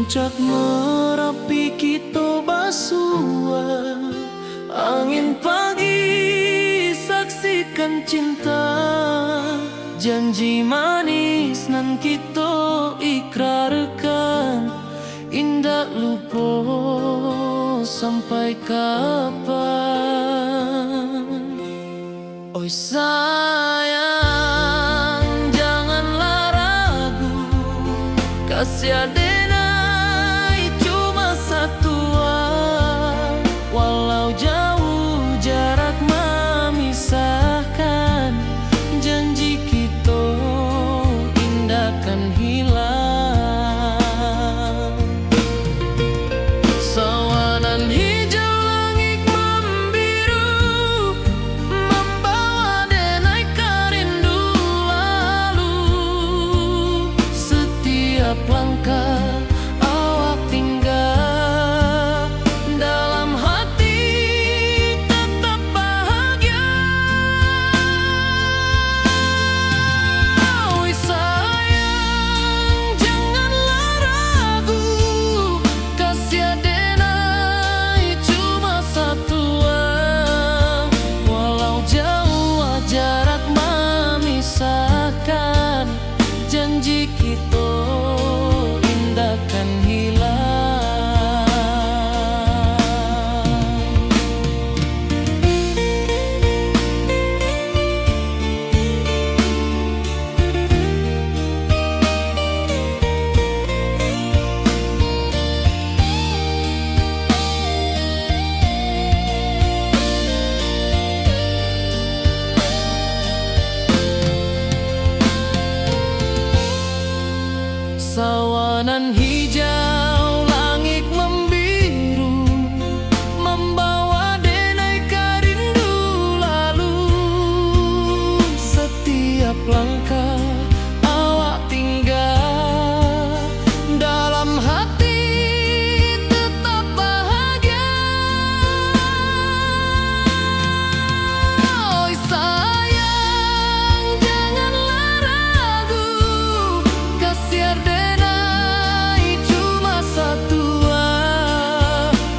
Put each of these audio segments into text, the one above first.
Puncak Merapi kita basua, angin pagi saksikan cinta, janji manis nan kita ikrarkan, indah lupa sampai kapan. Oi sayang, janganlah ragu, kasih adenai cuma satu, walau jauh jarak memisahkan, janji kita indah kan hilang. Sawanan hijau langit membiru, membawa denai karindu lalu. Setiap langkah awak tinggal, dalam hati tetap bahagia. Oi sayang, janganlah ragu, kasih adenai cuma satu, walau jauh jarak memisahkan, janji kita indah kan hilang. Sawanan hijau langit membiru, membawa denai karindu lalu. Setiap langkah awak tinggal, dalam hati tetap bahagia. Oi sayang, janganlah ragu, kasih adenai cuma satu,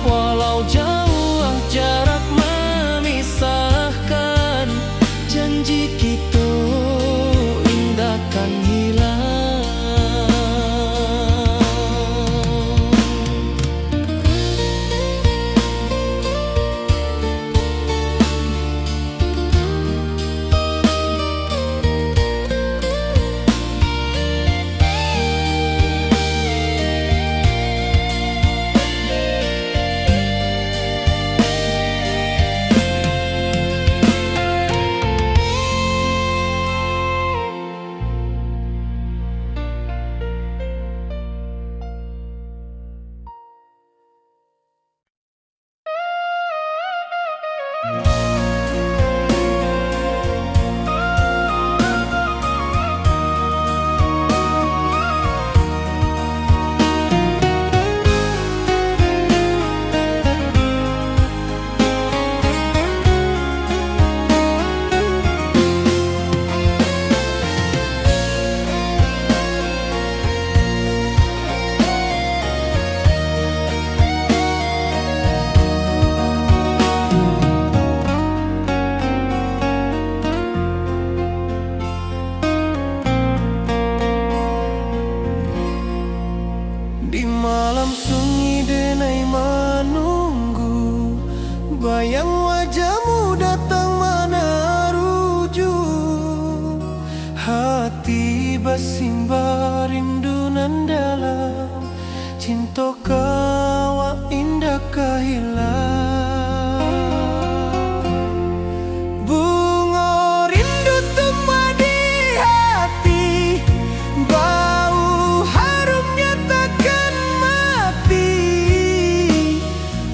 walau jauh jarak memisahkan, janji kita indah kan hilang. Di malam sunyi denai menunggu, bayang wajahmu datang meneruju. Hati bersimbar rindu nan dalam, cinta kawa indah kehilang. Bunga rindu tumbuh di hati, bau harumnya takkan mati,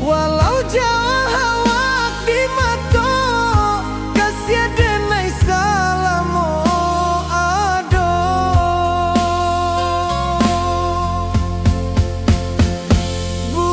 walau jauh awak di mata, kasih adenai salamo ado. Bu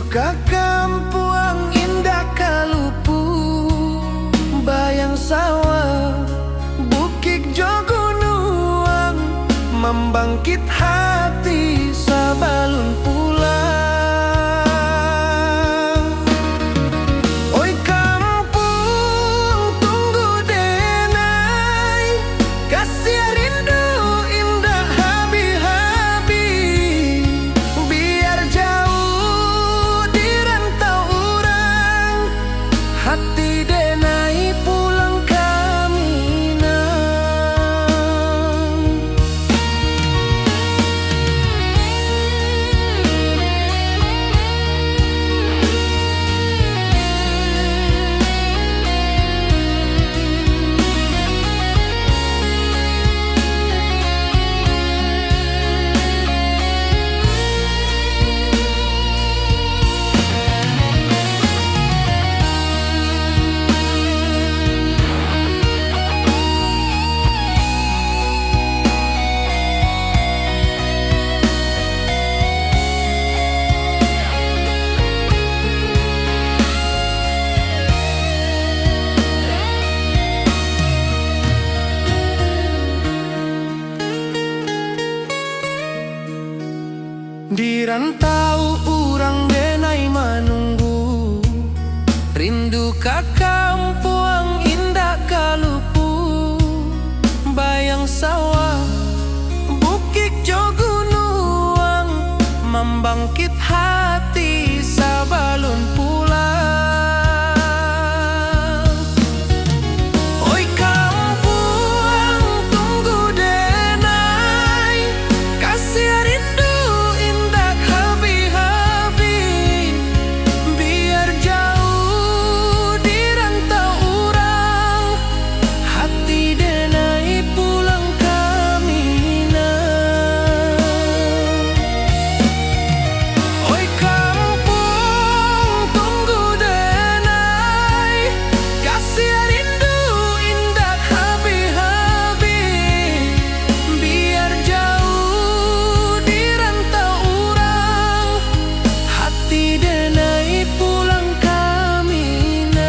ka kampuang indah kalupu, bayang sawah bukit jo gunung, membangkit hati sabalun pulang. Oi kampung tunggu denai, kasih rindu indah habi-habi, biar jauh di rantau orang, hati denai pulang kaminang. Di rantau urang denai manunggu, rindu ka kampuang indah kalupu, bayang sawah bukit jo gunung, membangkit hati sabalun pulang. Oi kampuang tunggu denai, kasih rindu indah habi-habi, biar jauh di rantau urang, hati denai pulang kaminang. Oi kampung tunggu denai, kasih rindu indah habi-habi, biar jauh di rantau urang, hati denai pulang kaminang.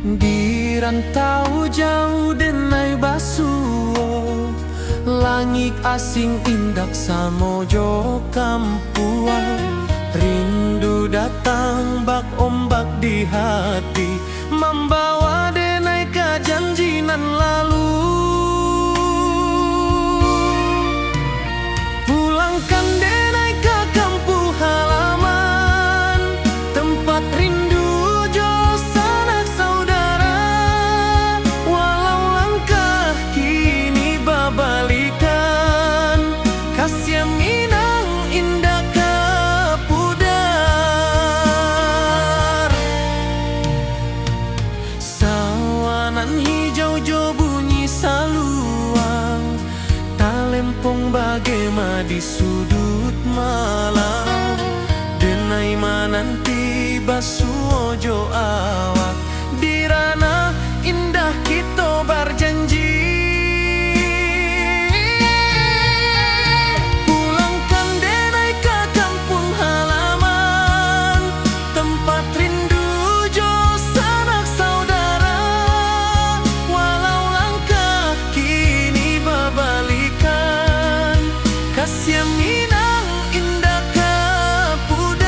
Di rantau jauh denai basuo, langit asing indak samojo kampuang, rindu datang bak ombak di hati, membawa denai ke janji nan lalu. Pulangkan denai ke kampung halaman, tempat rindu jo sanak saudara, walau langkah kini babalikan, kasih minang indah ke pudar. Sawanan hijau jo bunyi saluang, talempong bagema di sudut malam, denai mananti basuo jo awak, di ranah indah kita berjanji. Pulangkan denai ke kampung halaman, tempat rindu jo sanak saudara, walau langkah kini babalikan, kasih minang indah ke pudar.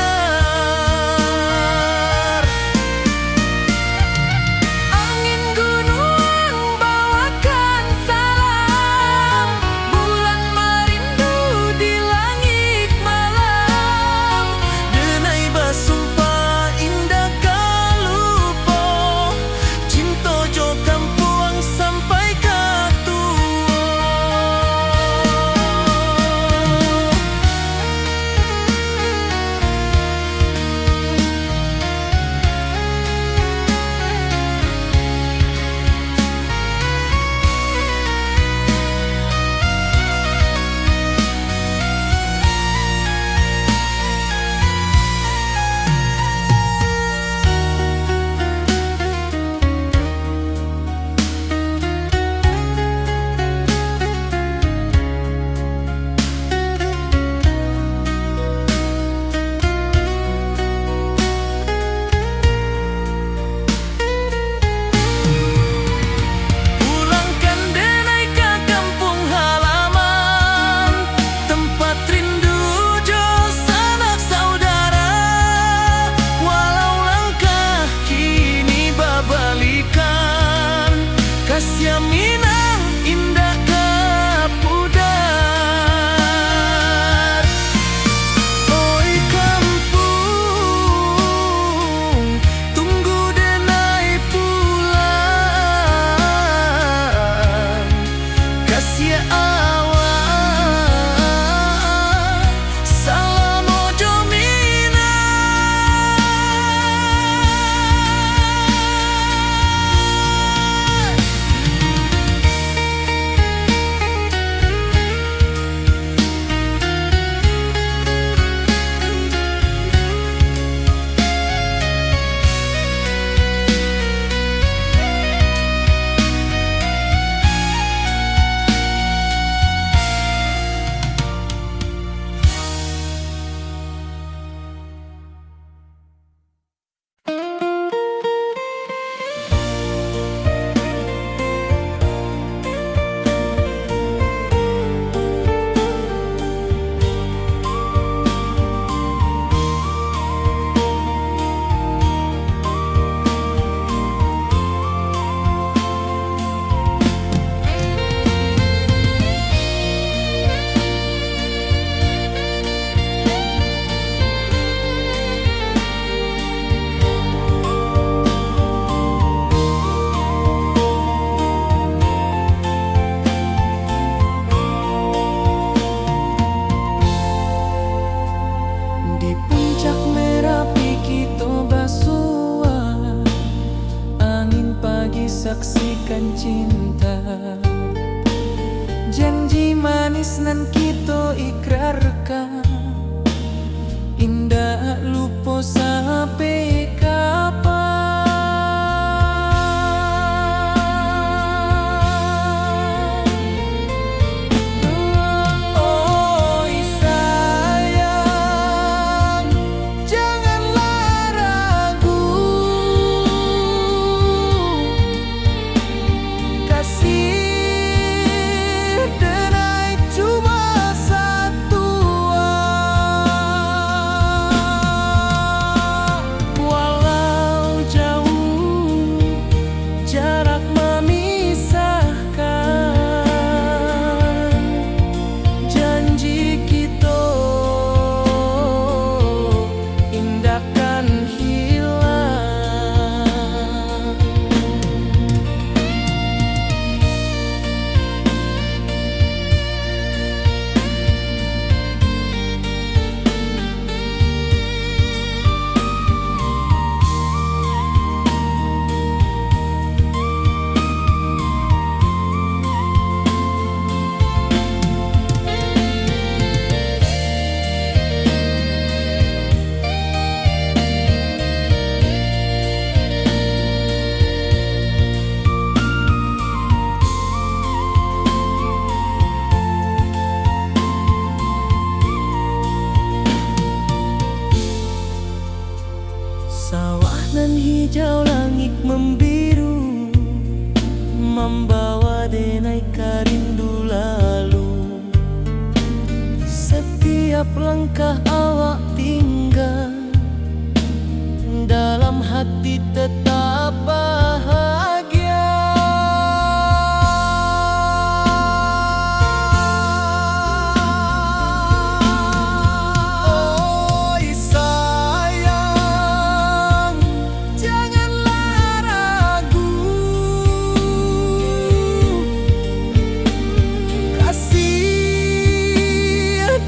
Hijau langit membiru, membawa denai karindu lalu. Setiap langkah awak tinggal, dalam hati tetap bahagia. Oi sayang, janganlah ragu. Kasih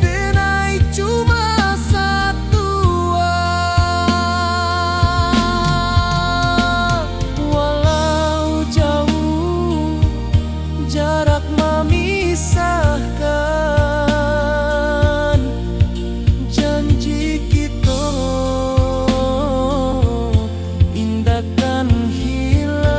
denai cuma satu. Walau jauh jarak memisahkan, janji kita indahkan hilang.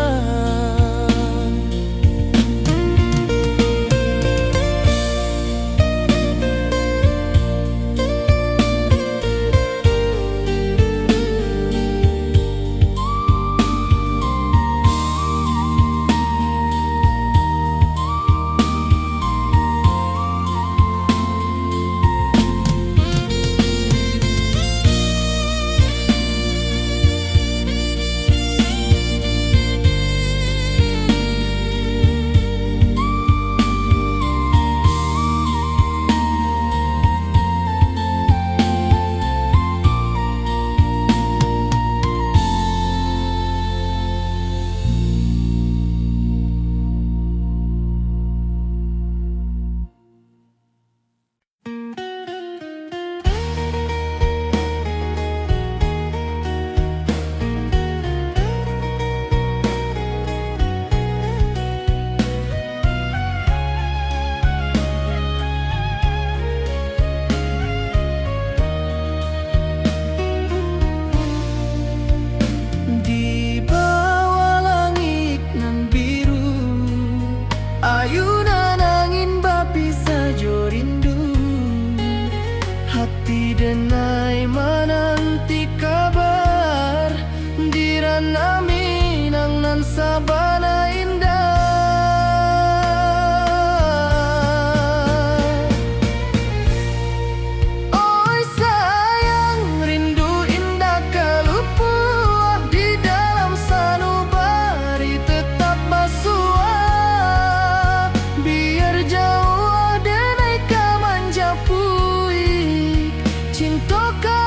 Di bawah langit nan biru, ayunan angin bapisa jo rindu. Hati denai menanti kabar, di ranah Minang nan sabana indah. Oi sayang, rindu indah kalupuah, di dalam sanubari tetap basuah. Biar jauh denai ka manjapuik, cinta ka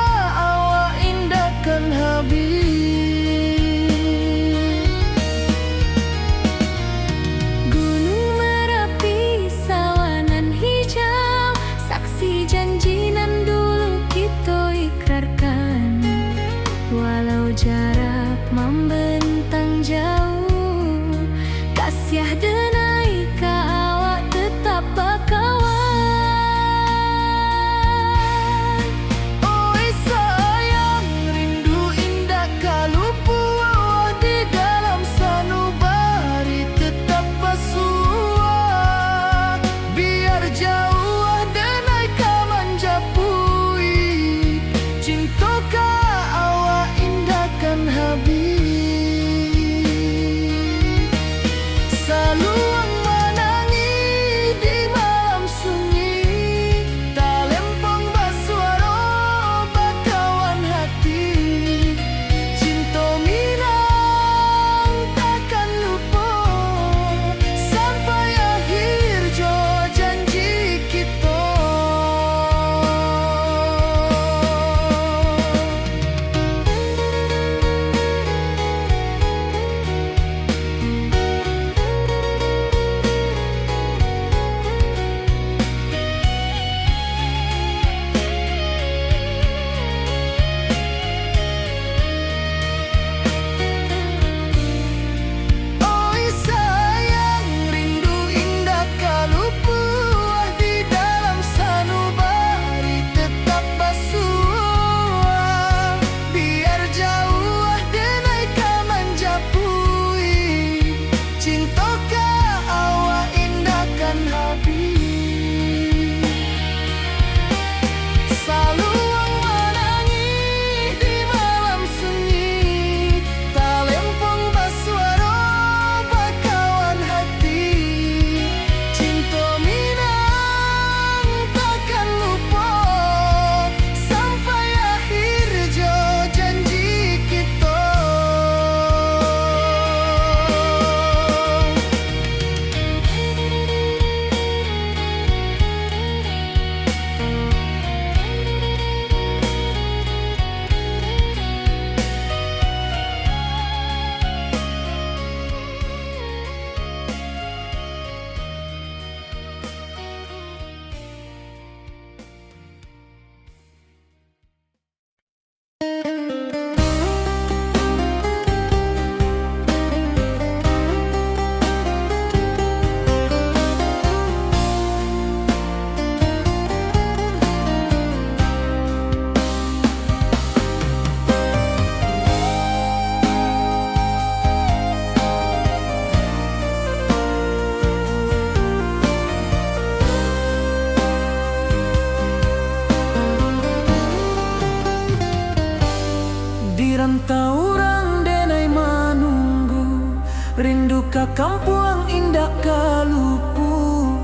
taurang denai manunggu, rindu ka kampung indah kalupu,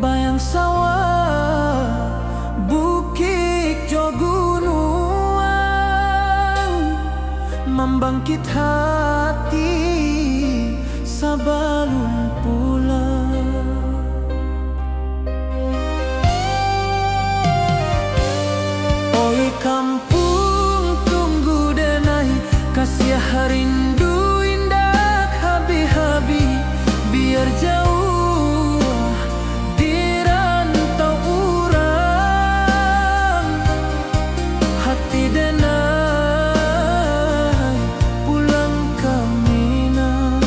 bayang sawah, bukit jo gunung, membangkit hati sabalun pulang. Oi kampung tunggu denai, kasih rindu indah habi-habi, biar jauh di rantau urang, hati denai pulang ke Minang.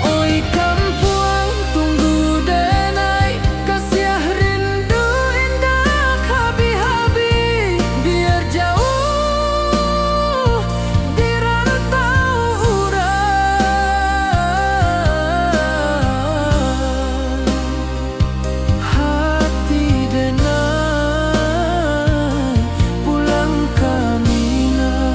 Oi kampung tunggu denai, kasih rindu indah habi-habi, biar jauh di rantau urang, hati denai pulang ke Minang.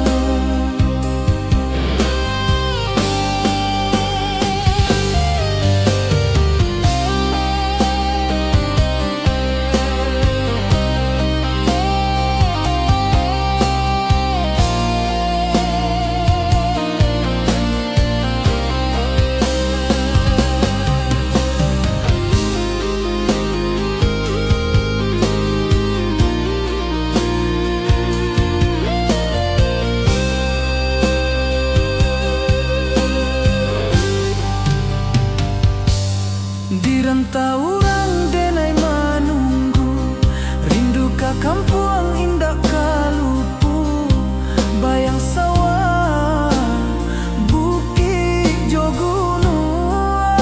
Di rantau urang denai manunggu, rindu ka kampung indah kalupu, bayang sawah, bukit jo gunung,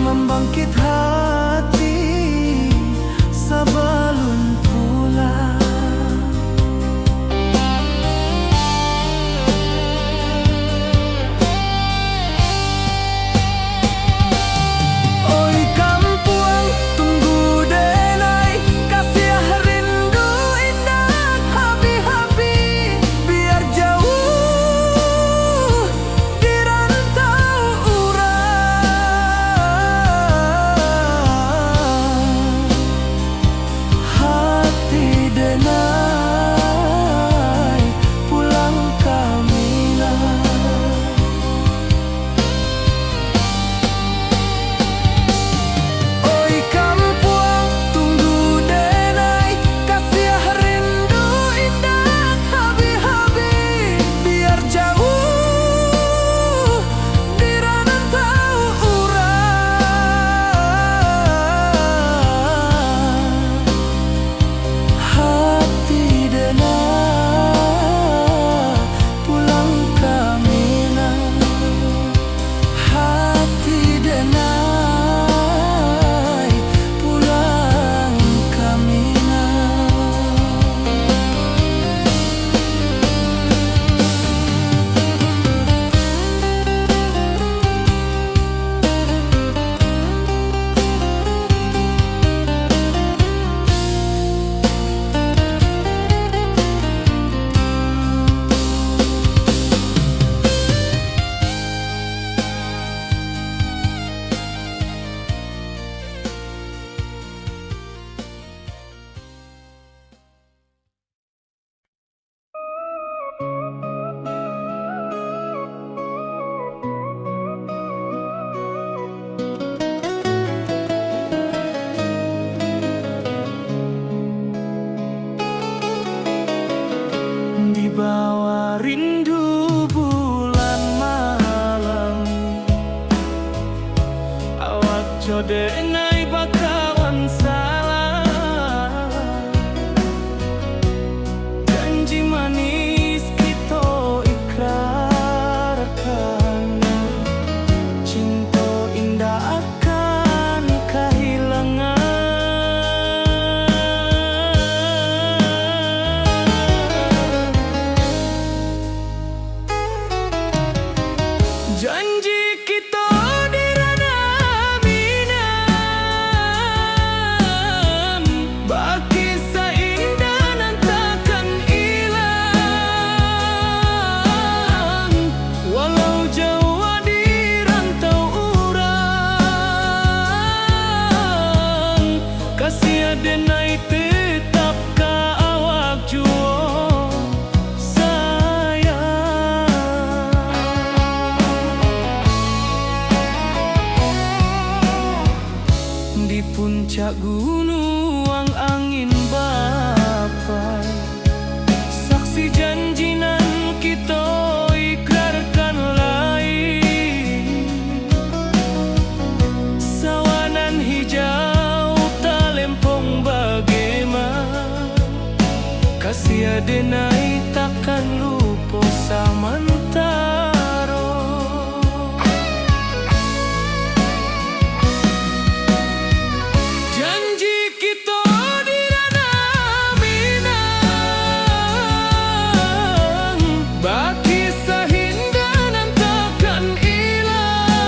membangkit hati sabalun pulang. Oi kampung tunggu denai, kasih rindu indah habi-habi, biar jauh di rantau urang, hati denai pulang ke Minang. Oi kampung tunggu denai, kasih rindu indah habi-habi, biar jauh di rantau urang, hati denai pulang ke Minang, hati denai pulang ke Minang. Di bawah rindu bulan malam, awak jo denai bakawan salah, janji manis kita ikrarkan, cinta indah akan kehilangan. Janji kita di ranah denai takkan lupa samantaro. Janji kita di dana Minang, baki sahindanan takkan hilang.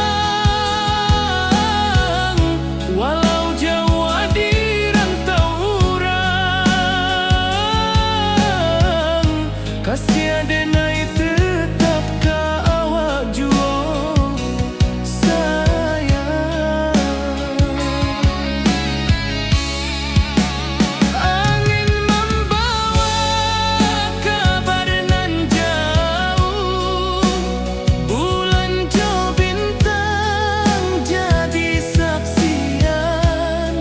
Walau jauh di rantau urang, kasih denai tetap ka awak jua sayang. Angin membawa kabar nan jauh, bulan jo bintang jadi saksian.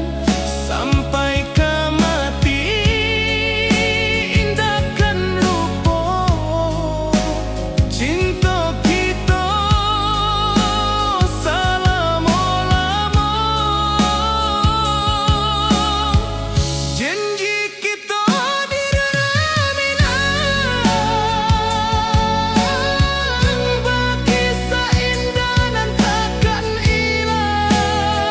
Sampai ke mati indahkan lupa cinta kita selama-lama. Janji kita di dana Minang, baki seindah dan takkan hilang.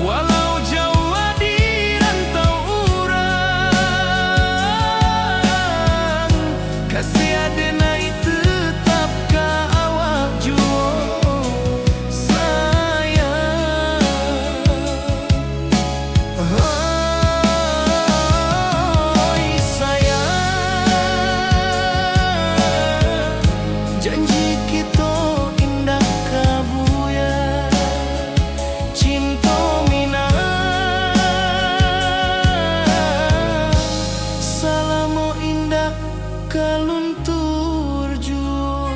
Walau jauh di rantau urang, kasih denai tetap ka awak jua sayang. Oi sayang, janji kita indah kabuya, cinta Minang selama indah kaluntur jua.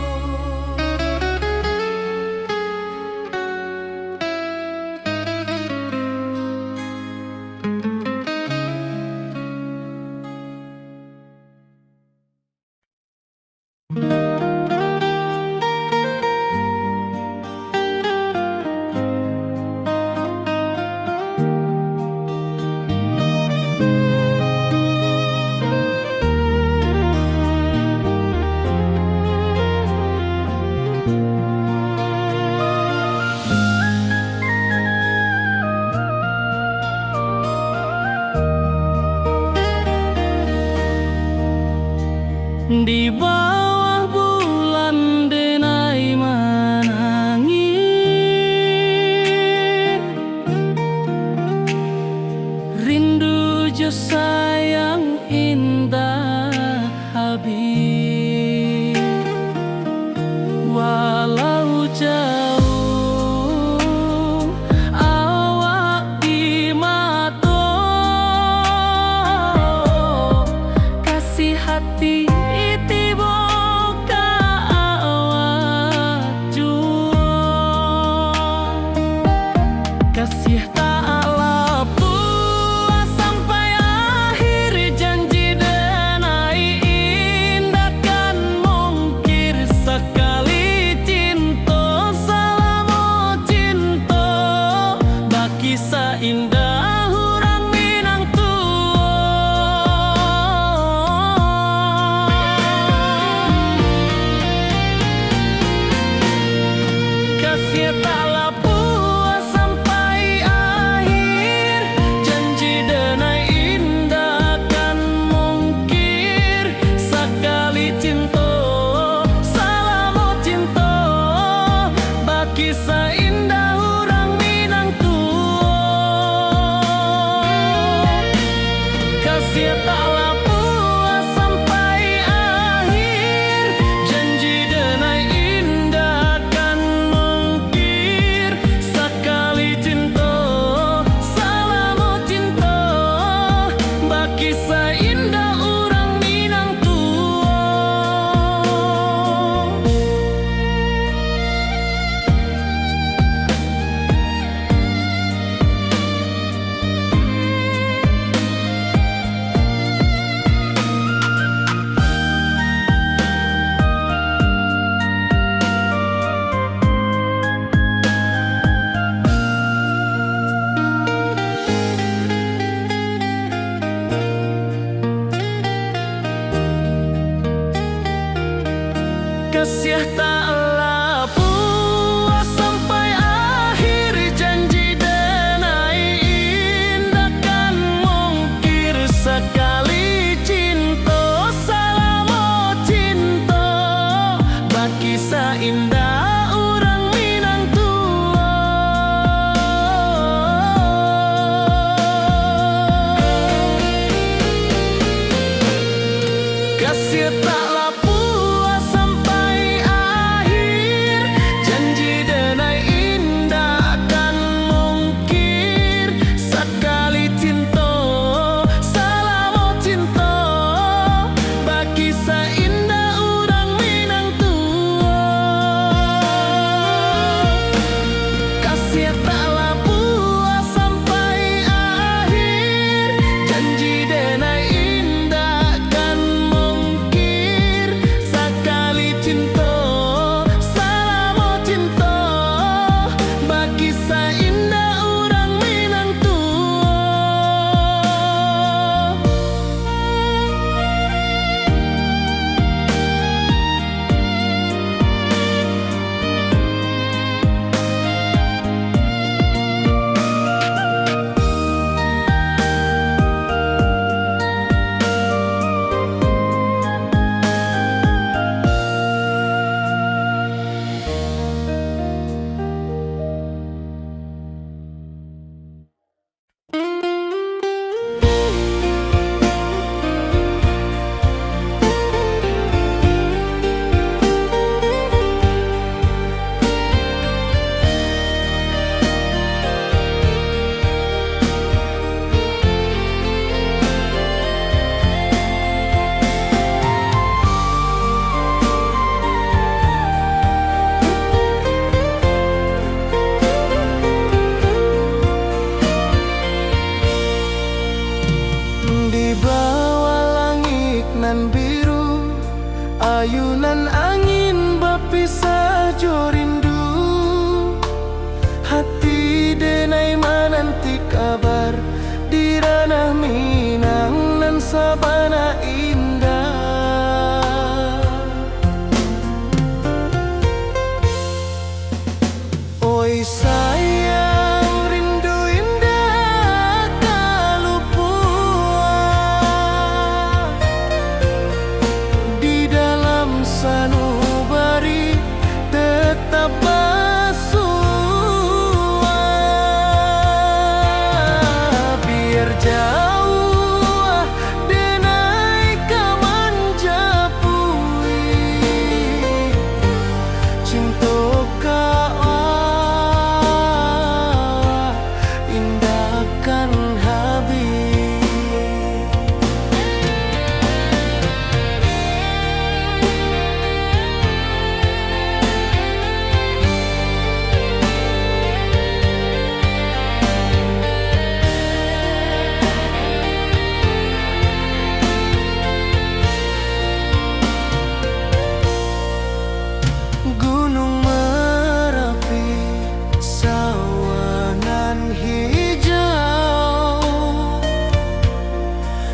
Di bawah bulan denai menangi, rindu jo sayang indah habis. Walau jauh awak di mata, kasih hati tiba Kasih taklah puas sampai akhir, janji denai indah kan mungkir. Sekali cinta salamo cinta, baki indah orang Minang tua. Kasih taklah puas sampai akhir, janji denai indah kan mungkir. Sekali cinta salamo cinta, baki indah orang Minang tua. Kasih taklah puas sampai akhir, janji denai indah kan mungkir. Sekali cinta salamo cinta, baki indah orang Minang tua. Di bawah langit nan biru, ayunan angin berpisah jo rindu. Hati denai menanti kabar di ranah Minang nan sabana indah. Oi sayang, rindu indah kalau puas di dalam sanubari tetap bersua. Biar jauh denai kaman japui, cinta indah kan habis. Gunung Merapi, sawangan hijau,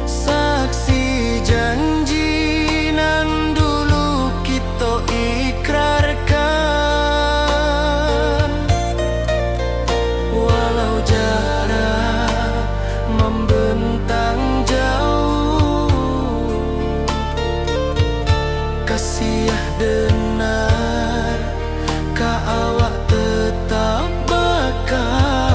saksi janji nan dulu kita ikrarkan. Walau jarak membentang jauh, kasih denar ka awak tetap berkawan.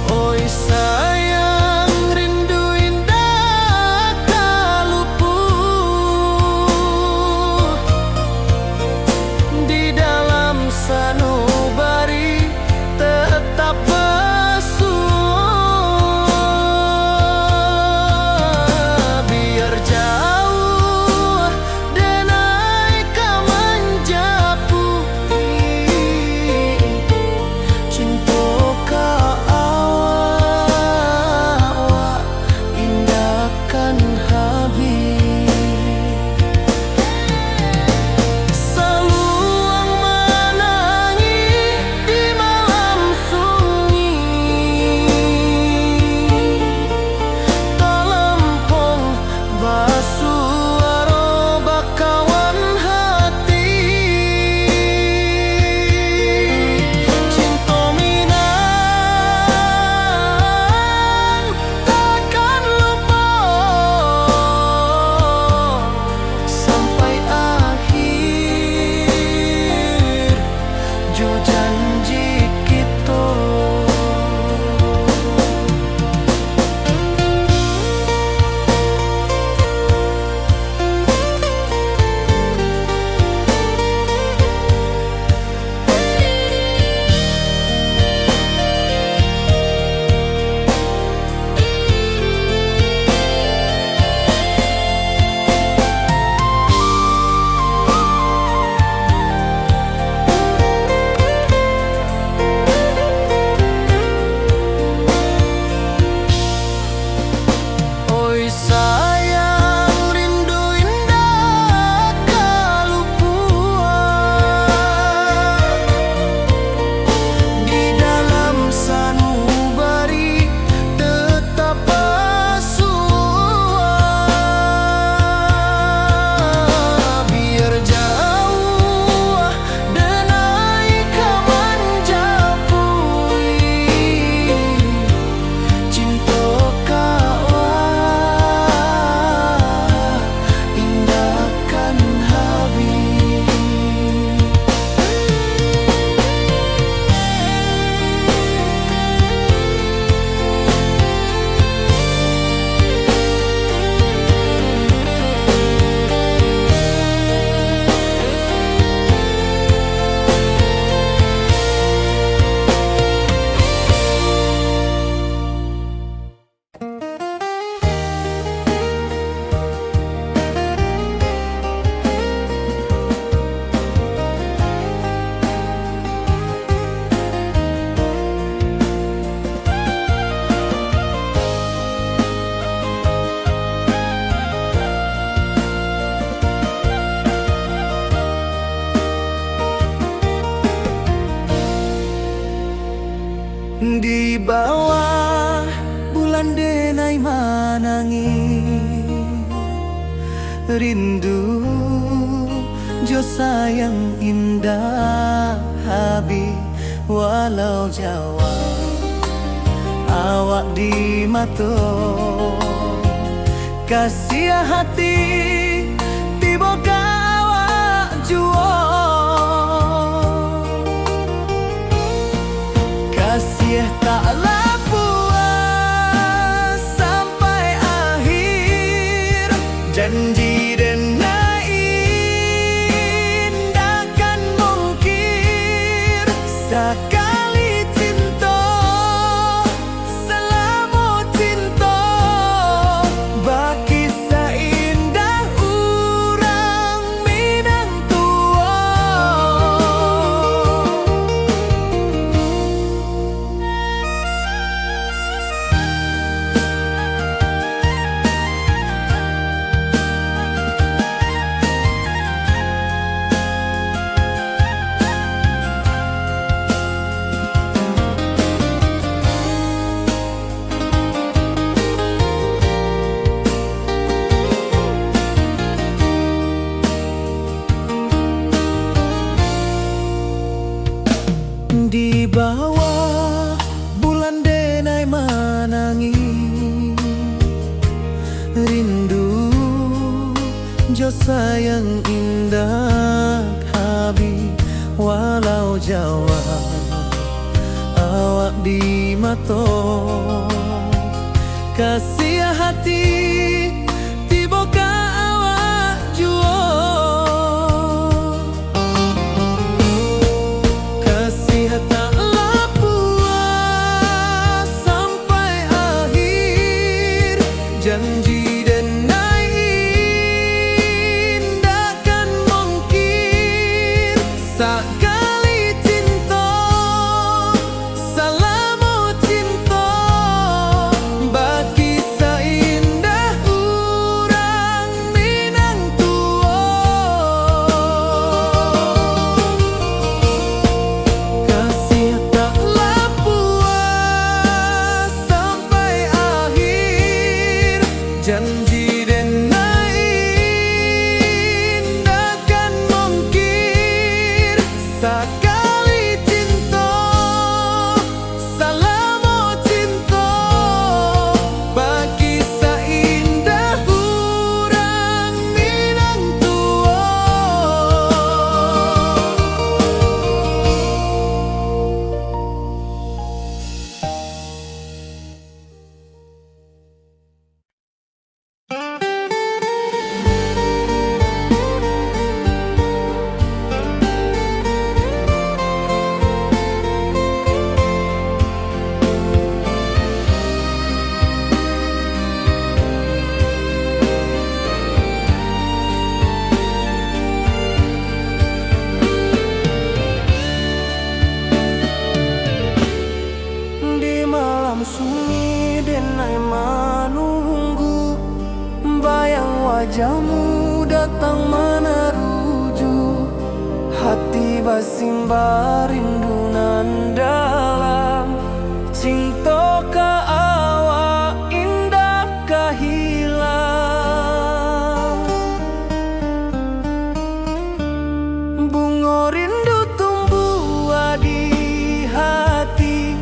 Oi sayang, rindu indah kalau puas di dalam sanubari tetap bersua. Biar jauh denai kaman rindu jo sayang indah habi walau Jawa awak di mato kasih hati tiba ka awak juo kasih tak puas sampai akhir janji dan indahkan mungkir sekali cinta selama cinta baki seindah urang Minang tua. Di bawah bulan denai manangi rindu jo sayang indah habi walau Jawa awak di mato kasih hati tiba ka awak juo taklah puas sampai akhir janji dan indahkan mungkir sekali cinta selama cinta baki seindah urang Minang tua kasih taklah puas sampai akhir janji dan indahkan mungkir sekali cinta selama cinta baki seindah urang Minang tua. Di malam sunyi denai menunggu bayang wajahmu datang meneruju hati basimba rindu nan dalam cinta ka awak indah ka hilang bunga rindu tumbuh di hati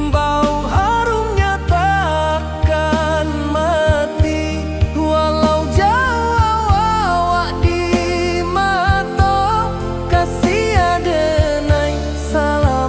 bau harumnya takkan mati walau jauh awak di mata kasih adenai salam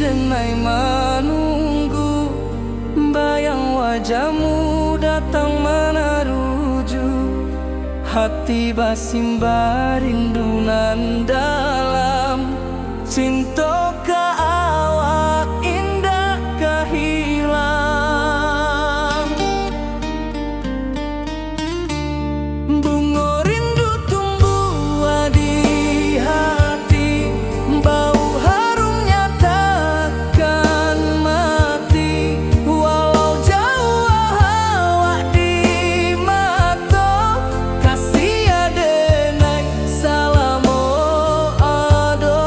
denai menunggu, bayang wajahmu datang meneruju. Hati basimba rindunan dalam cinta ka awak indah kahilang. Bunga rindu tumbuh di hati, bau harumnya takkan mati. Walau jauh awak di mata, kasih adenai salamo ado.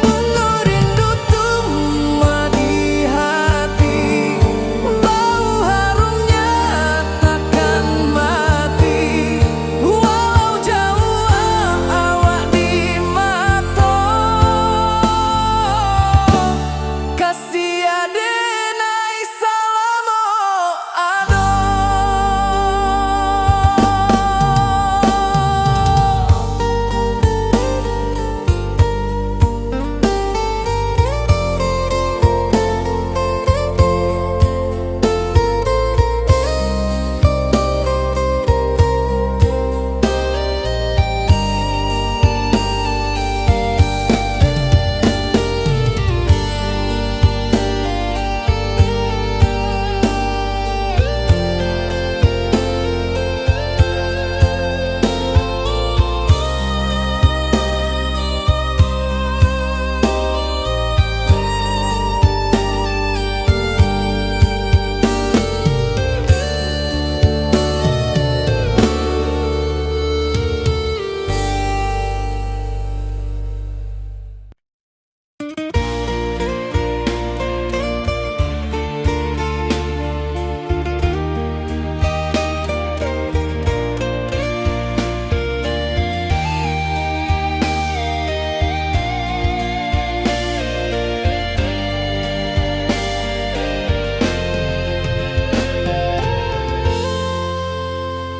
Bunga rindu tumbuh di hati, bau harumnya takkan mati. Walau jauh awak di mata, kasih adenai salamo ado.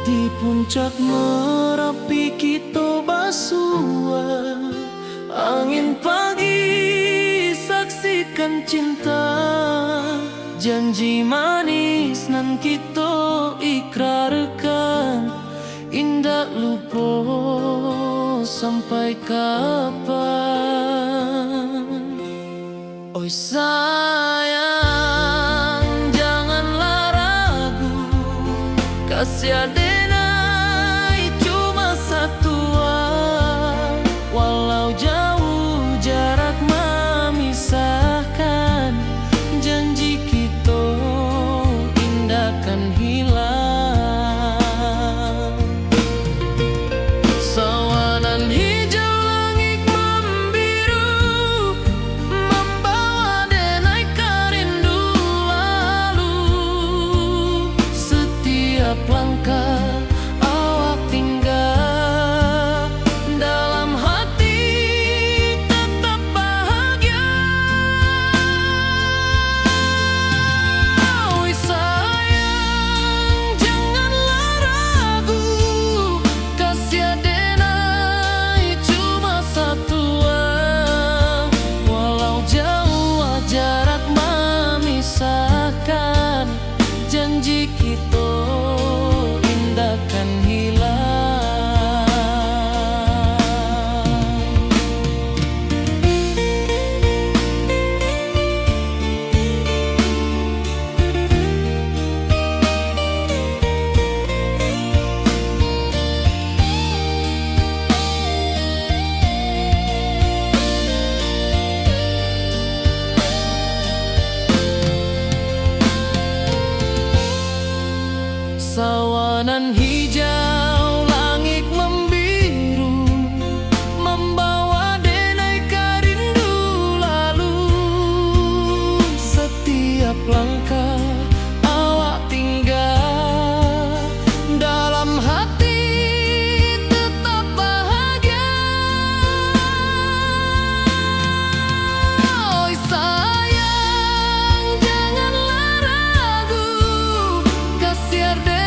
Di puncak Merapi kita basua, angin pagi saksikan cinta. Janji manis nan kita ikrarkan, indah lupa sampai kapan. Oi sayang, janganlah ragu, kasih adenai cuma satu. Walau jauh jarak memisahkan, janji kita indah kan hilang. Sawanan hijau langit membiru, membawa denai karindu lalu. Setiap langkah awak tinggal, dalam hati tetap bahagia. Oi sayang, janganlah ragu, kasih adenai cuma satu. Walau jauh jarak memisahkan, janji kita indah kan hilang. Sawanan hijau langit membiru, membawa denai karindu lalu. Setiap langkah awak tinggal, dalam hati tetap bahagia. Oi sayang, janganlah ragu, kasih adenai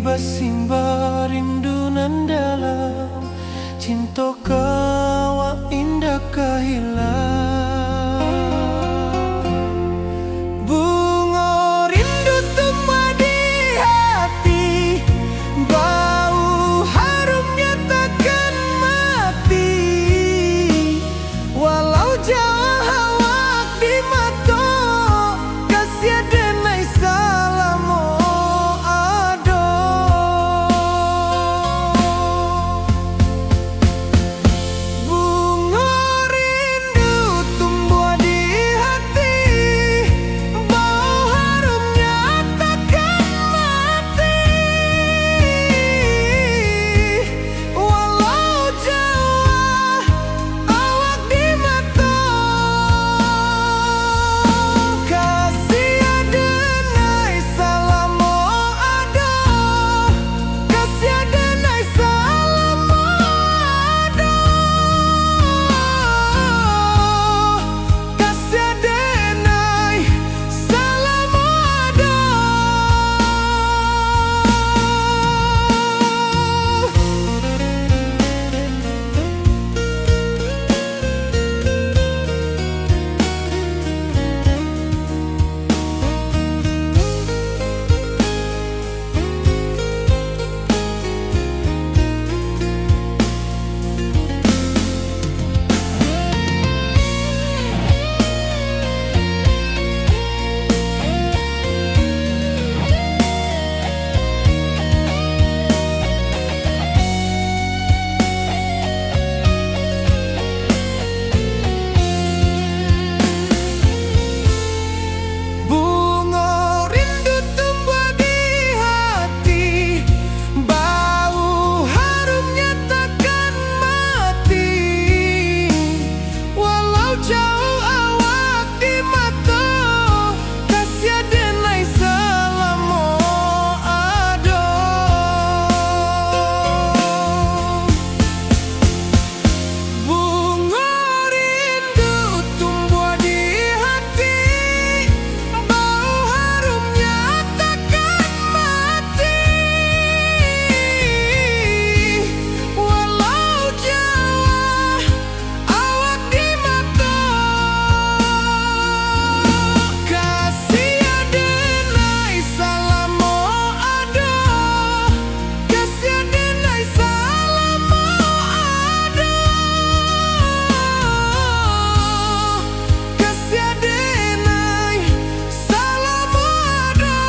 basimba rindu nan dalam, cinta kawa indah kahilang. Bunga rindu tumbuh di hati, bau harumnya takkan mati. Walau jauh awak di mata, kasih denai salamo ado. Bunga rindu tumbuh di hati, bau harumnya takkan mati. Walau jauh awak di mata, kasih denai salamo ado, kasih denai salamo ado, kasih denai salamo ado. Bunga rindu tumbuh di hati, bau harumnya takkan mati. Walau jauh awak di mata, kasih denai salamo ado. Bunga rindu tumbuh di hati, bau harumnya takkan mati. Walau jauh awak di mata, kasih denai salamo ado, kasih denai salamo ado, kasih denai salamo ado.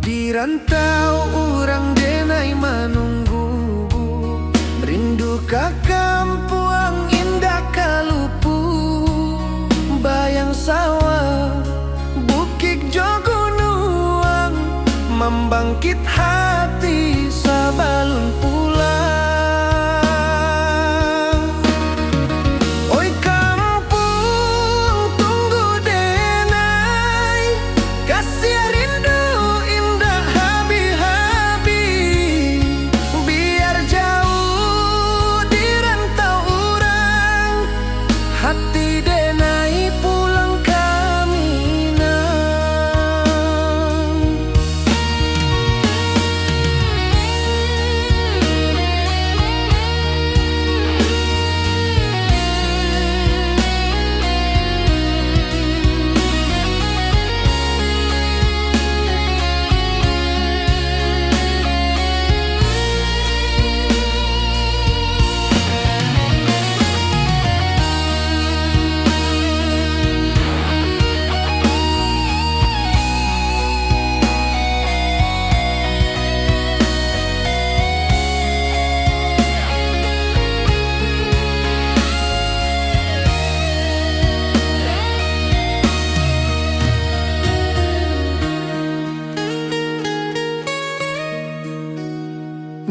Di rantau urang denai menunggu, rindu ka kampung indah kalupu. Bayang sawah, bukit jo gunung, membangkit hati sabalun pulang. Oi kampung tunggu denai, kasih rindu indah habi-habi. Biar jauh di rantau urang, hati denai pulang kami nang.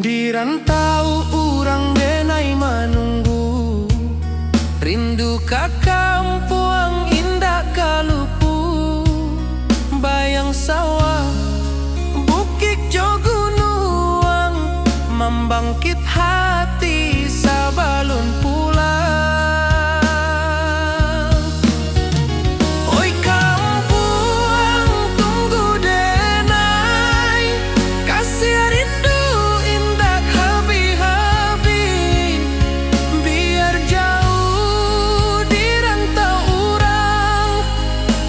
Di rantau urang denai manunggu, rindu ka kampuang indah kalupu. Bayang sawah, bukit jo gunung, membangkit hati sabalun pulang. Oi kampuang tunggu denai, kasih rindu indah habi-habi. Biar jauh di rantau urang,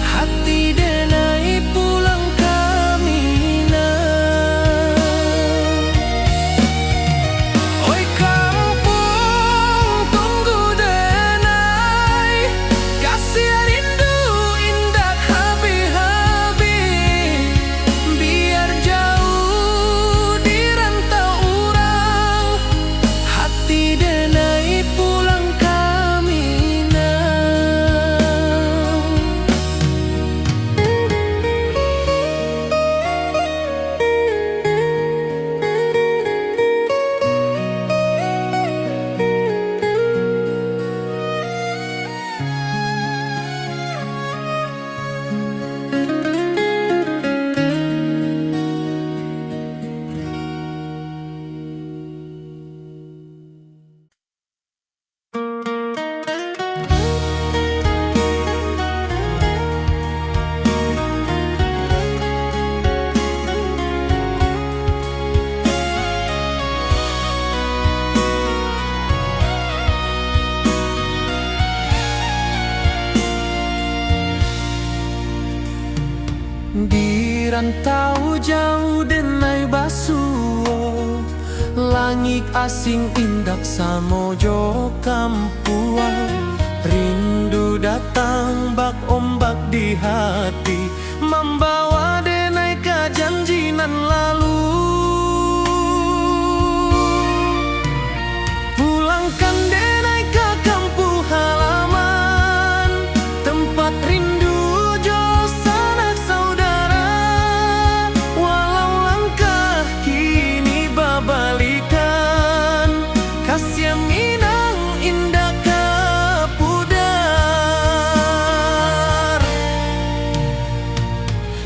hati denai pulang kamina. Oi kampung tunggu denai, kasih rindu indah habi-habi. Biar jauh di rantau urang, hati denai pulang kamina. Di rantau jauh denai basuo, langit asing indak samojo kampuang. Rindu datang bak ombak di hati, membawa denai ke janji nan lalu. Pulangkan denai ke kampung halaman, tempat rindu jo sanak saudara. Walau langkah kini babalikan, kasih minang indah kapudar.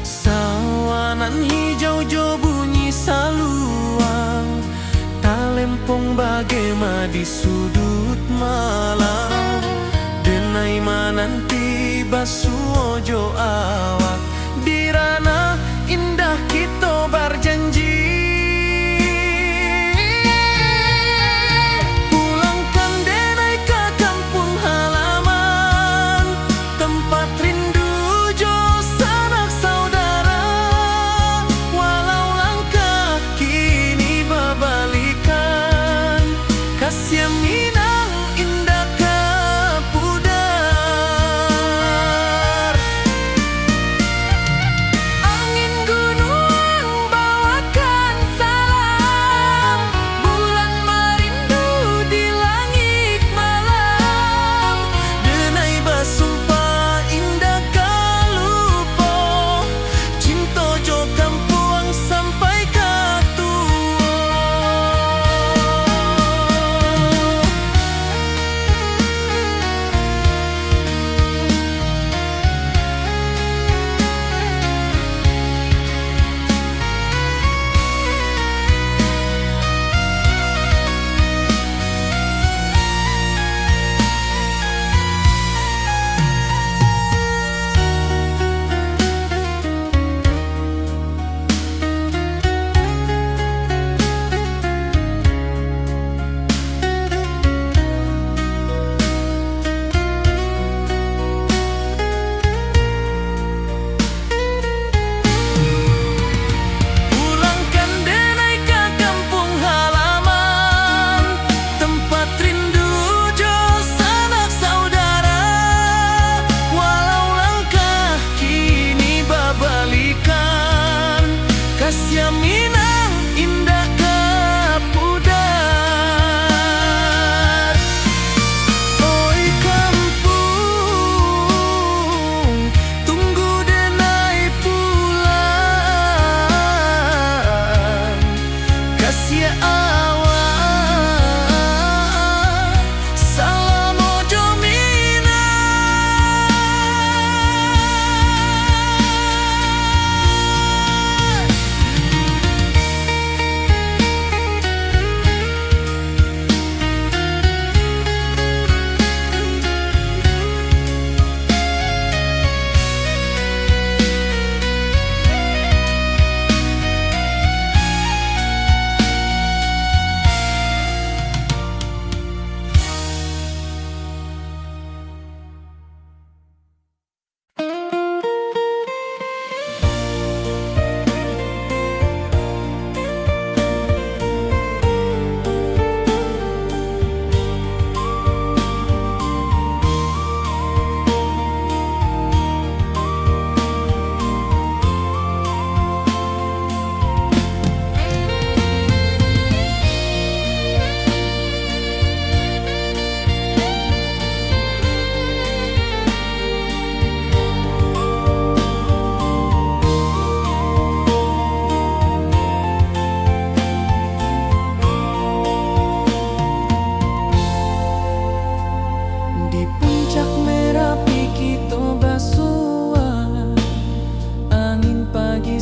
Sawanan hijau jo bunyi saluang, talempong bagema di sudut malam. Denai mananti basuo jo awak, di ranah indah kita berjanji. Pulangkan denai ke kampung halaman, tempat rindu jo sanak saudara. Walau langkah kini babalikan, kasih minang indah kapudar.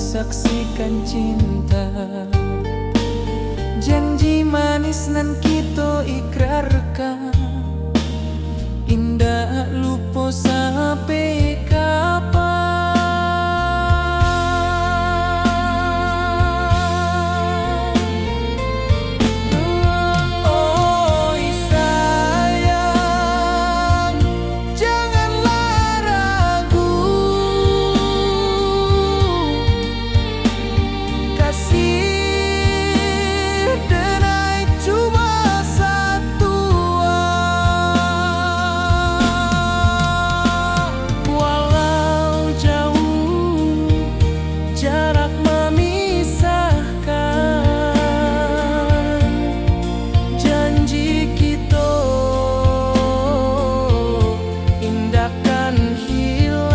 saksikan cinta. Janji manis nan kita ikrarkan, indah lupa sampai kapan. Oi sayang, janganlah ragu, kasih denai cuma satu. Walau jauh jarak memisahkan, janji kita indahkan hilang.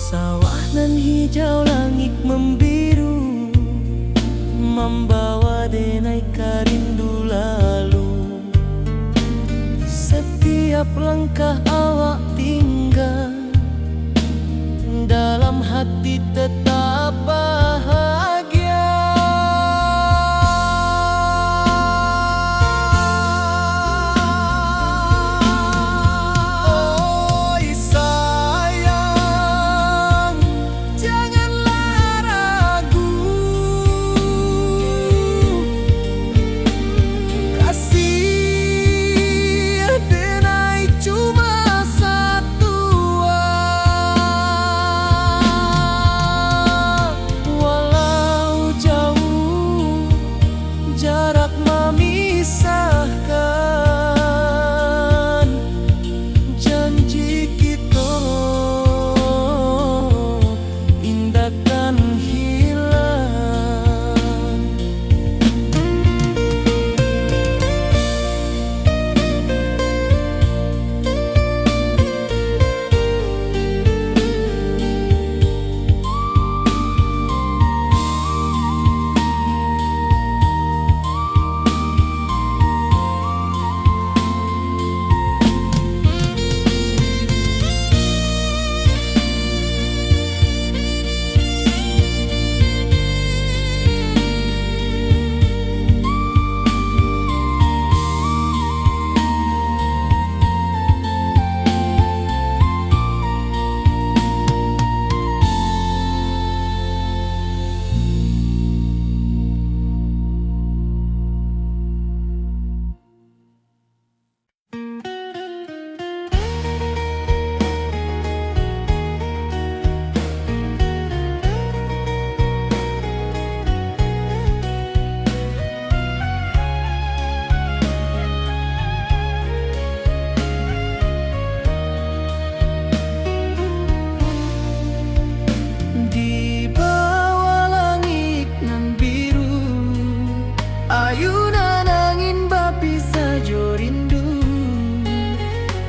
Sawah nan hijau, langit membiru, membawa denai karindu lalu. Setiap langkah awak tinggal, dalam hati tetap bahagia. Oi sayang, janganlah ragu, kasih denai cuma satu. Walau jauh jarak memisahkan, janji kita indahkan hilang. Di bawah langit nan biru, ayunan angin bapisa jo rindu.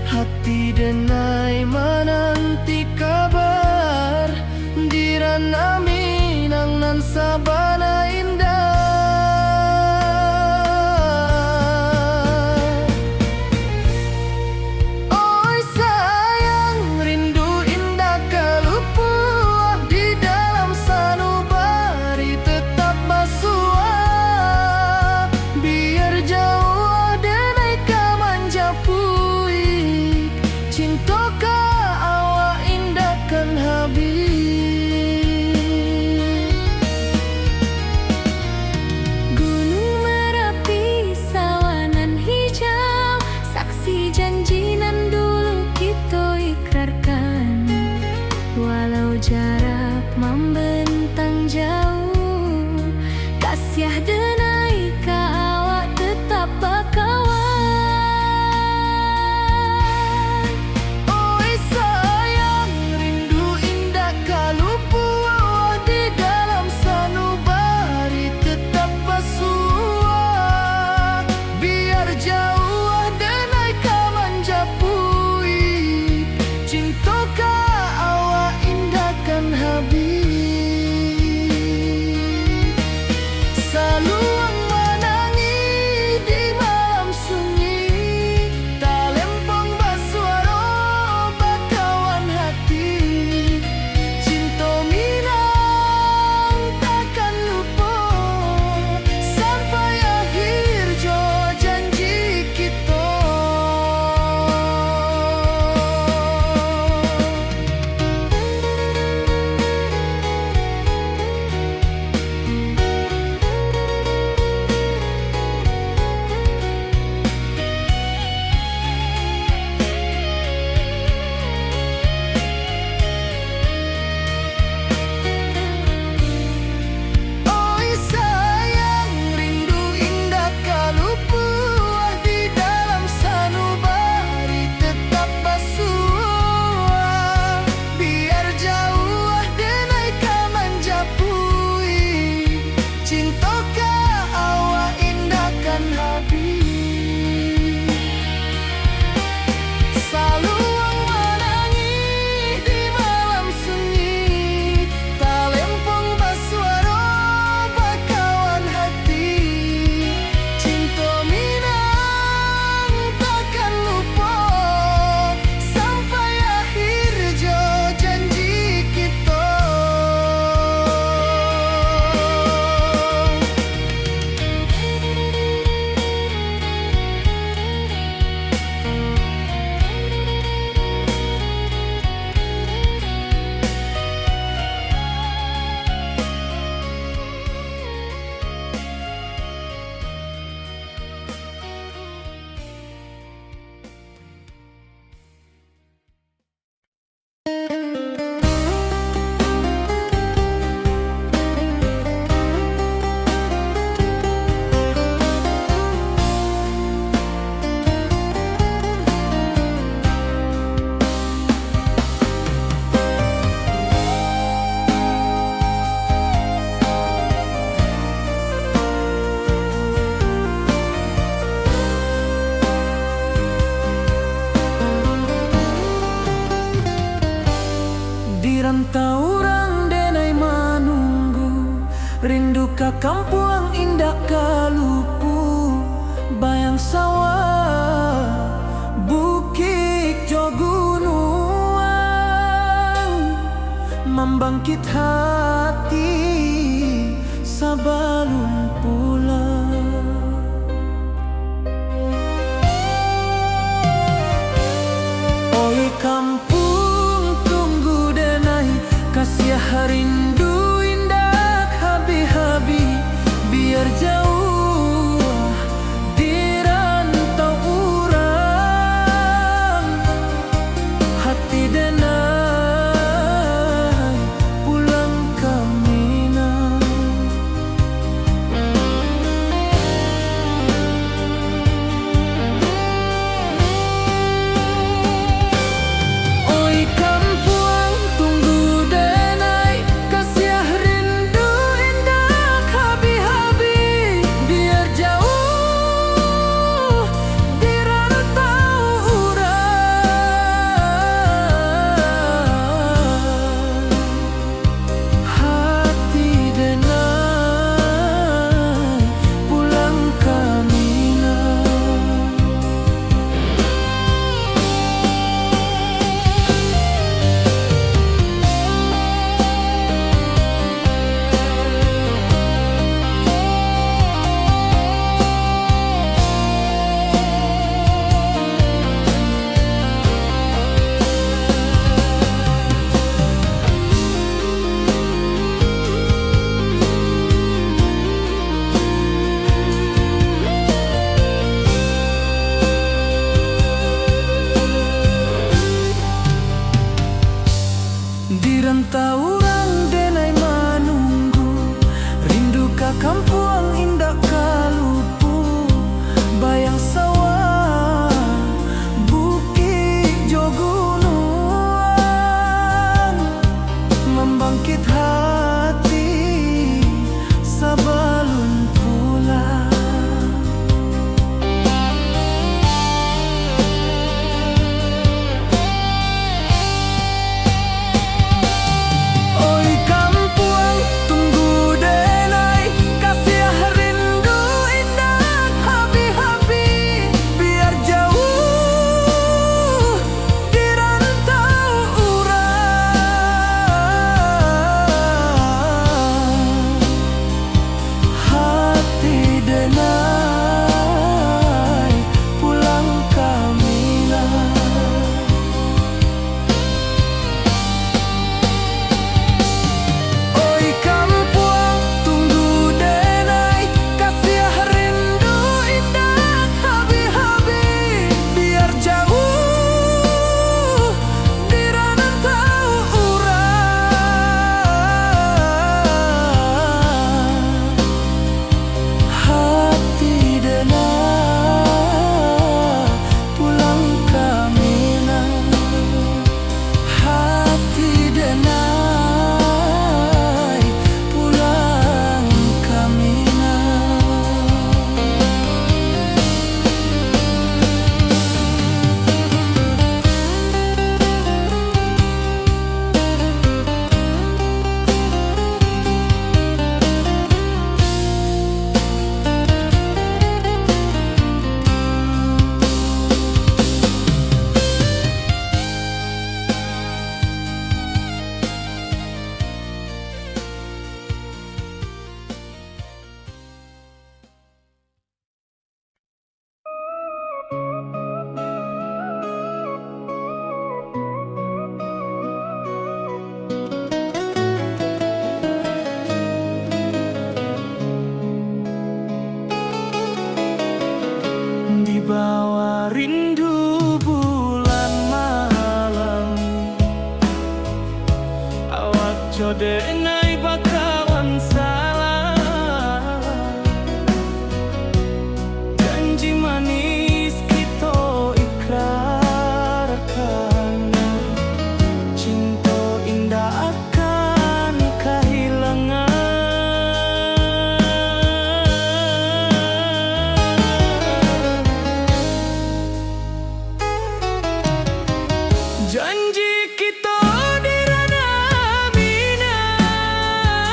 Hati denai menanti kabar, di ranah Minang nan sabana indah. Oi sayang, rindu indah kalupua, di dalam sanubari tetap basua. Biar jauh denai kamanja puik, cinta ka awak indahkan habis. rindu ka kampung indah kalupu, bayang sawah, bukit jo gunung, membangkit hati sabalun pulang. Oi kampung tunggu denai, kasih rindu indah habi-habi, biar jauh di rantau urang, hati denai pulang ke Minang. Oi kampung tunggu denai, kasih rindu indah habi-habi, biar jauh di rantau urang, hati denai pulang ke Minang. Di rantau urang denai menunggu, rindu ka kampung indah kalupu, bayang sawah, bukit jo gunung, membangkit hati sabalun pulang. Oi kampung tunggu denai, kasih rindu indah habi-habi, biar jauh di rantau urang, hati denai pulang ke Minang. Oi kampung tunggu denai, kasih rindu indah habi-habi, biar jauh di rantau urang, hati denai pulang ke Minang, hati denai pulang ke Minang. Di bawah rindu bulan malam, awak jo denai bakawan salah, janji manis kita ikrarkan, cinta indah akan kehilangan. Janji kita di ranah Minang,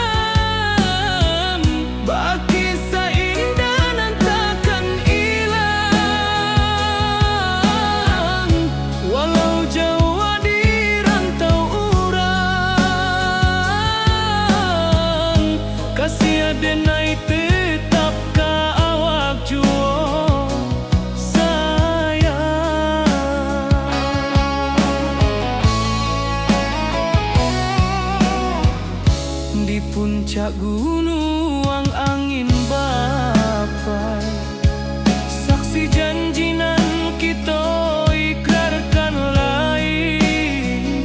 Di puncak gunung angin bapai, saksi janji nan kita ikrarkan lain.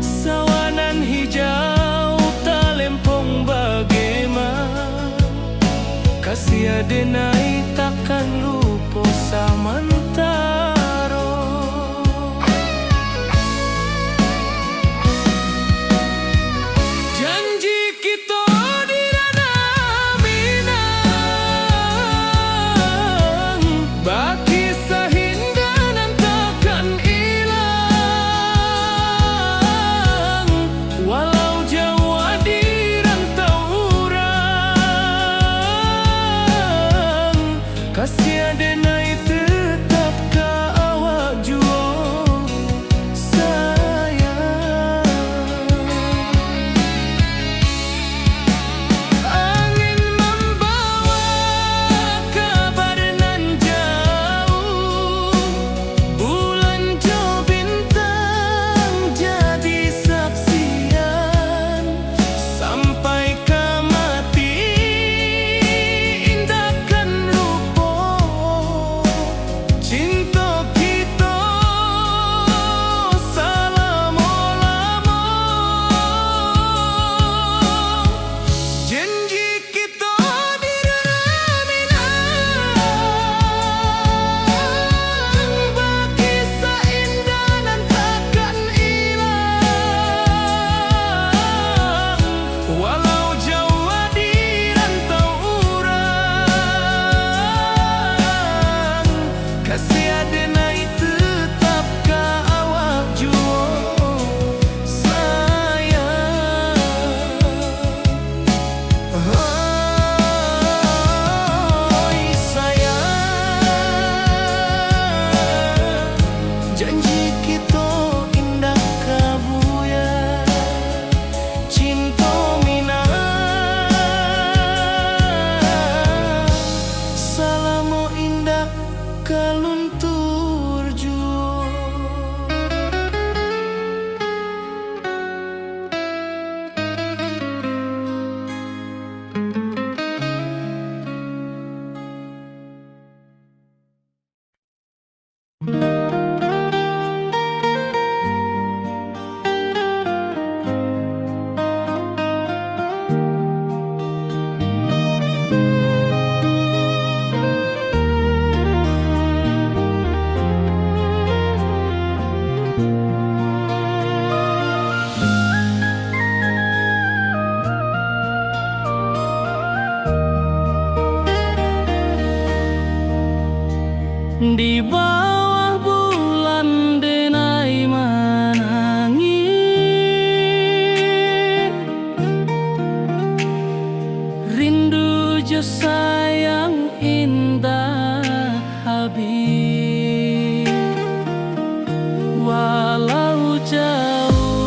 Sawanan hijau talempong bagaimana, kasih adenai takkan lupa samantaro. Janji kita di ranah Minang, baki sahindanan takkan hilang. Walau jauh di rantau urang, kasih adenai tetap ka awak jua sayang. Angin membawa kabar nan jauh, bulan jo bintang jadi saksian. Sampai ke mati indahkan lupa cinta kita selama-lama. Janji kita di ranah Minang, baki seindah dan takkan hilang. Walau jauh di rantau urang, kasih adenai tetap ka awak jua sayang. Oi sayang, janji kita indah kabuya, cinta Minang selama indah kaluntur jua. Di bawah bulan denai menangi, rindu jo sayang indah habis. Walau jauh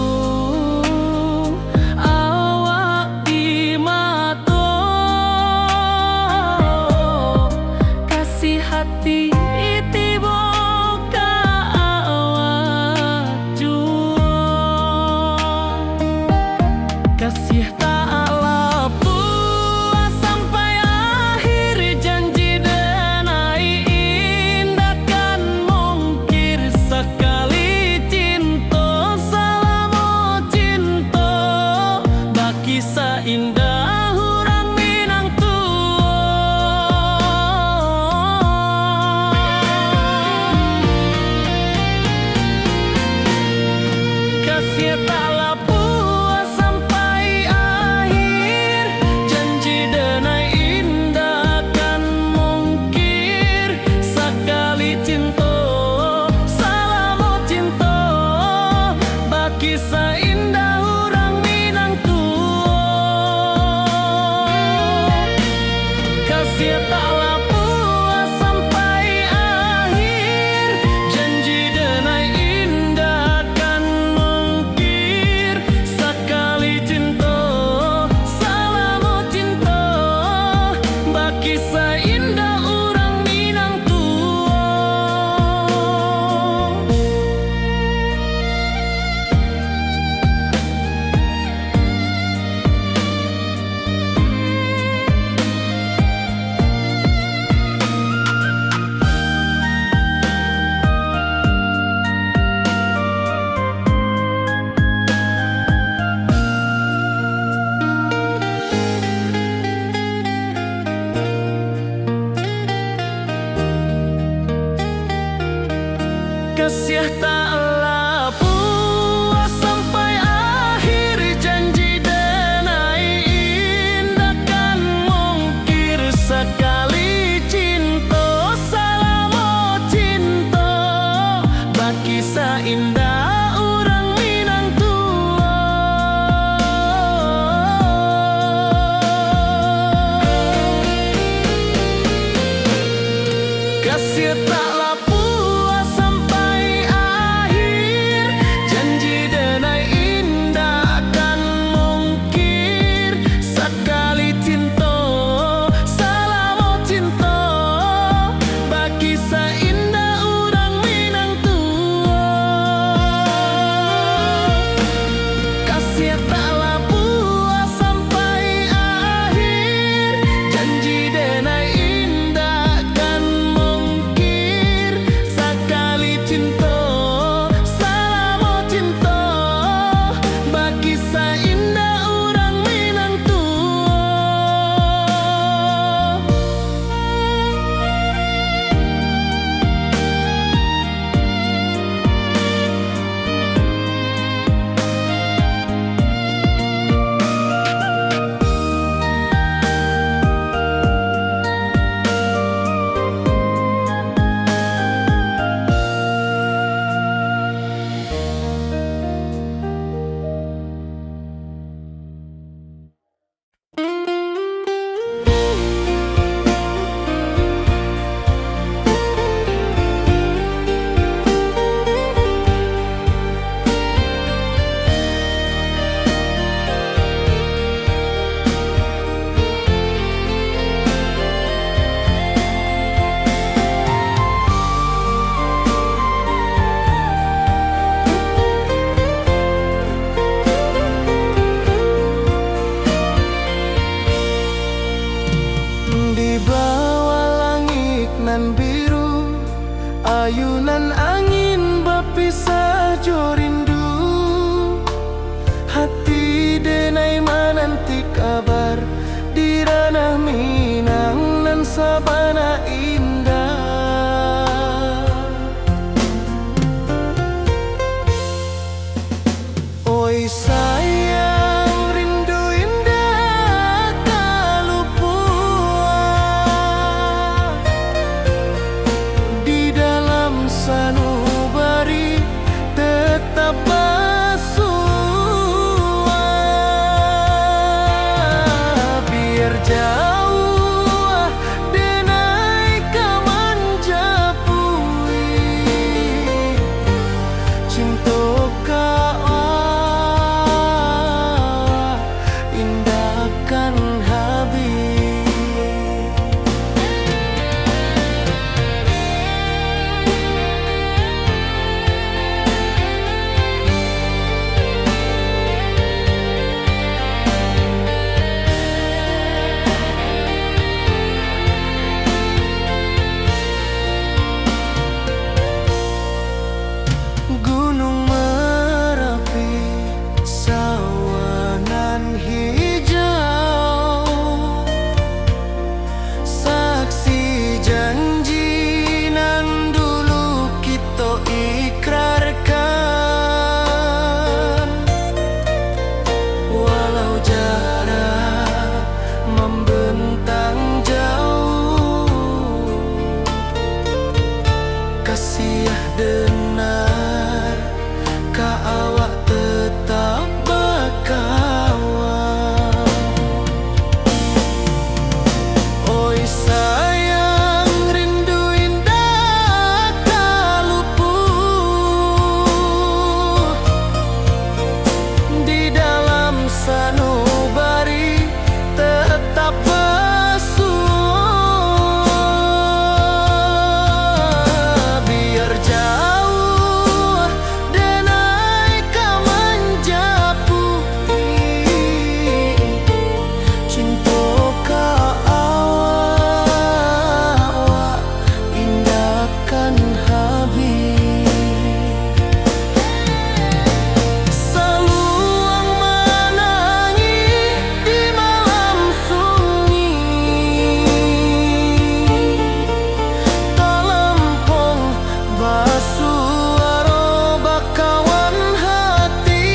awak di mata, kasih hati tiba ka awak jua. Kasih tak lepas sampai akhir, janji denai indahkan mungkir. Sekali cinta selama cinta, baki seindah urang Minang kasih tak lepas sampai akhir, janji denai indahkan mungkir. Sekali cinta selama cinta, baki seindah urang Minang tua. jauh denai kamanjapui cinta indahkan habis. Gunung Merapi, sawangan hijau, saksi janji nan dulu kita ikrarkan. Walau jarak membentang jauh, kasih denar ka awak tetap berkawan. Oi sayang, rindu indah kalupuh di dalam sanubari tetap bersua. Biar jauh denai kamanjapui cinta ka awak indahkan habis. Saluang menangi di malam sunyi, talempong basuaro bakawan hati.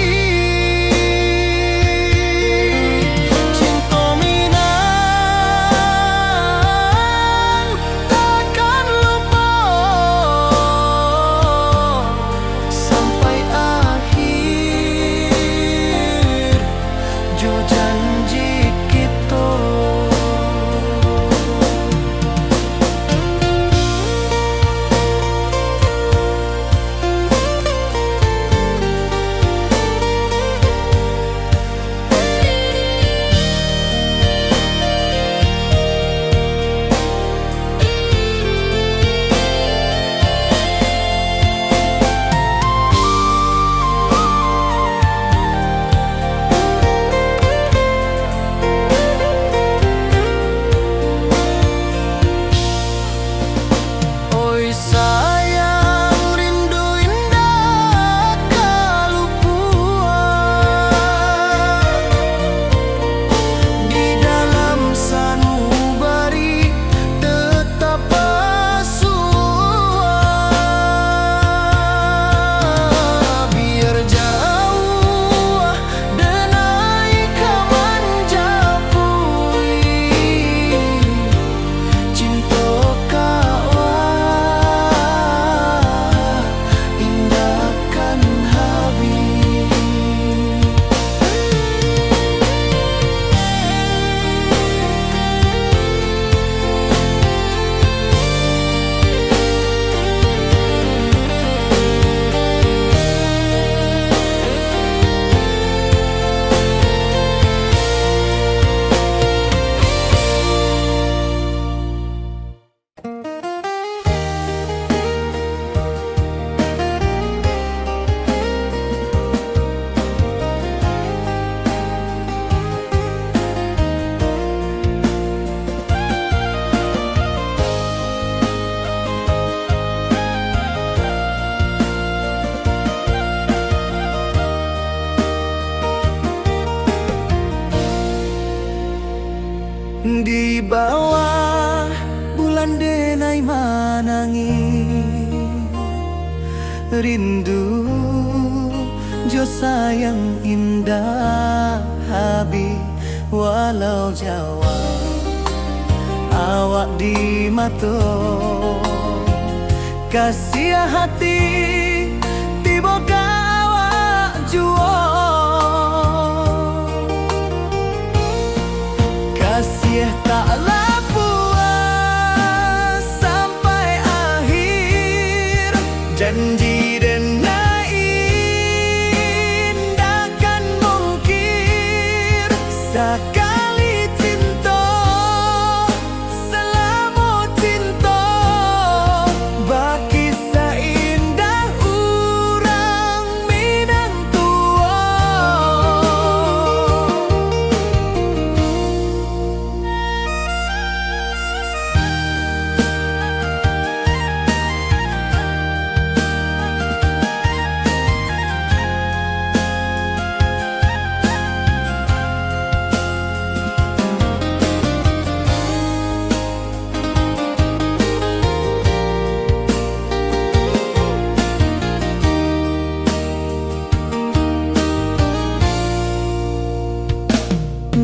Cinta Minang takkan lupa sampai akhir jo janji kita. Oi sayang, rindu indah kalupuan di dalam sanubari tetap bersua. Biar jauh denai kamanjapui cinta indahkan habis. Di bawah bulan denai manangi rindu jo sayang indah habis. Walau Jawa awak di mata kasih hati tiba ka awak jua kasih kasih taklah puas sampai akhir. Janji denai takkan mungkir. Sekali cinta selama cinta, baki seindah urang Minang tua.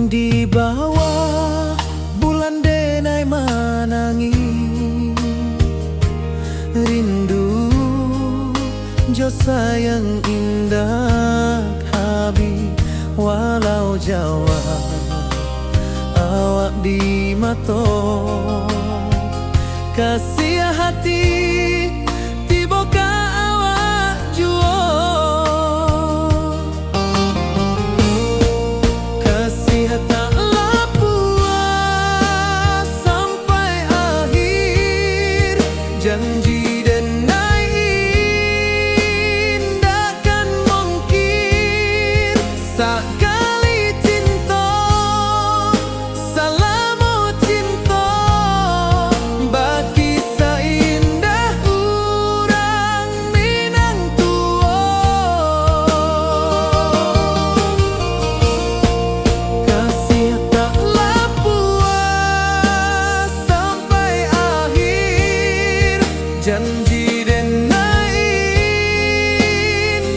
Di bawah bulan denai menangi, rindu jo sayang indah habi. Walau Jawa awak di mato, kasih hati tiba ka awak juo. Kasih taklah puas sampai akhir. Janji denai takkan mungkir. Sekali cinta selama cinta, baki seindah urang Minang tua. Kasih taklah puas sampai akhir. Janji denai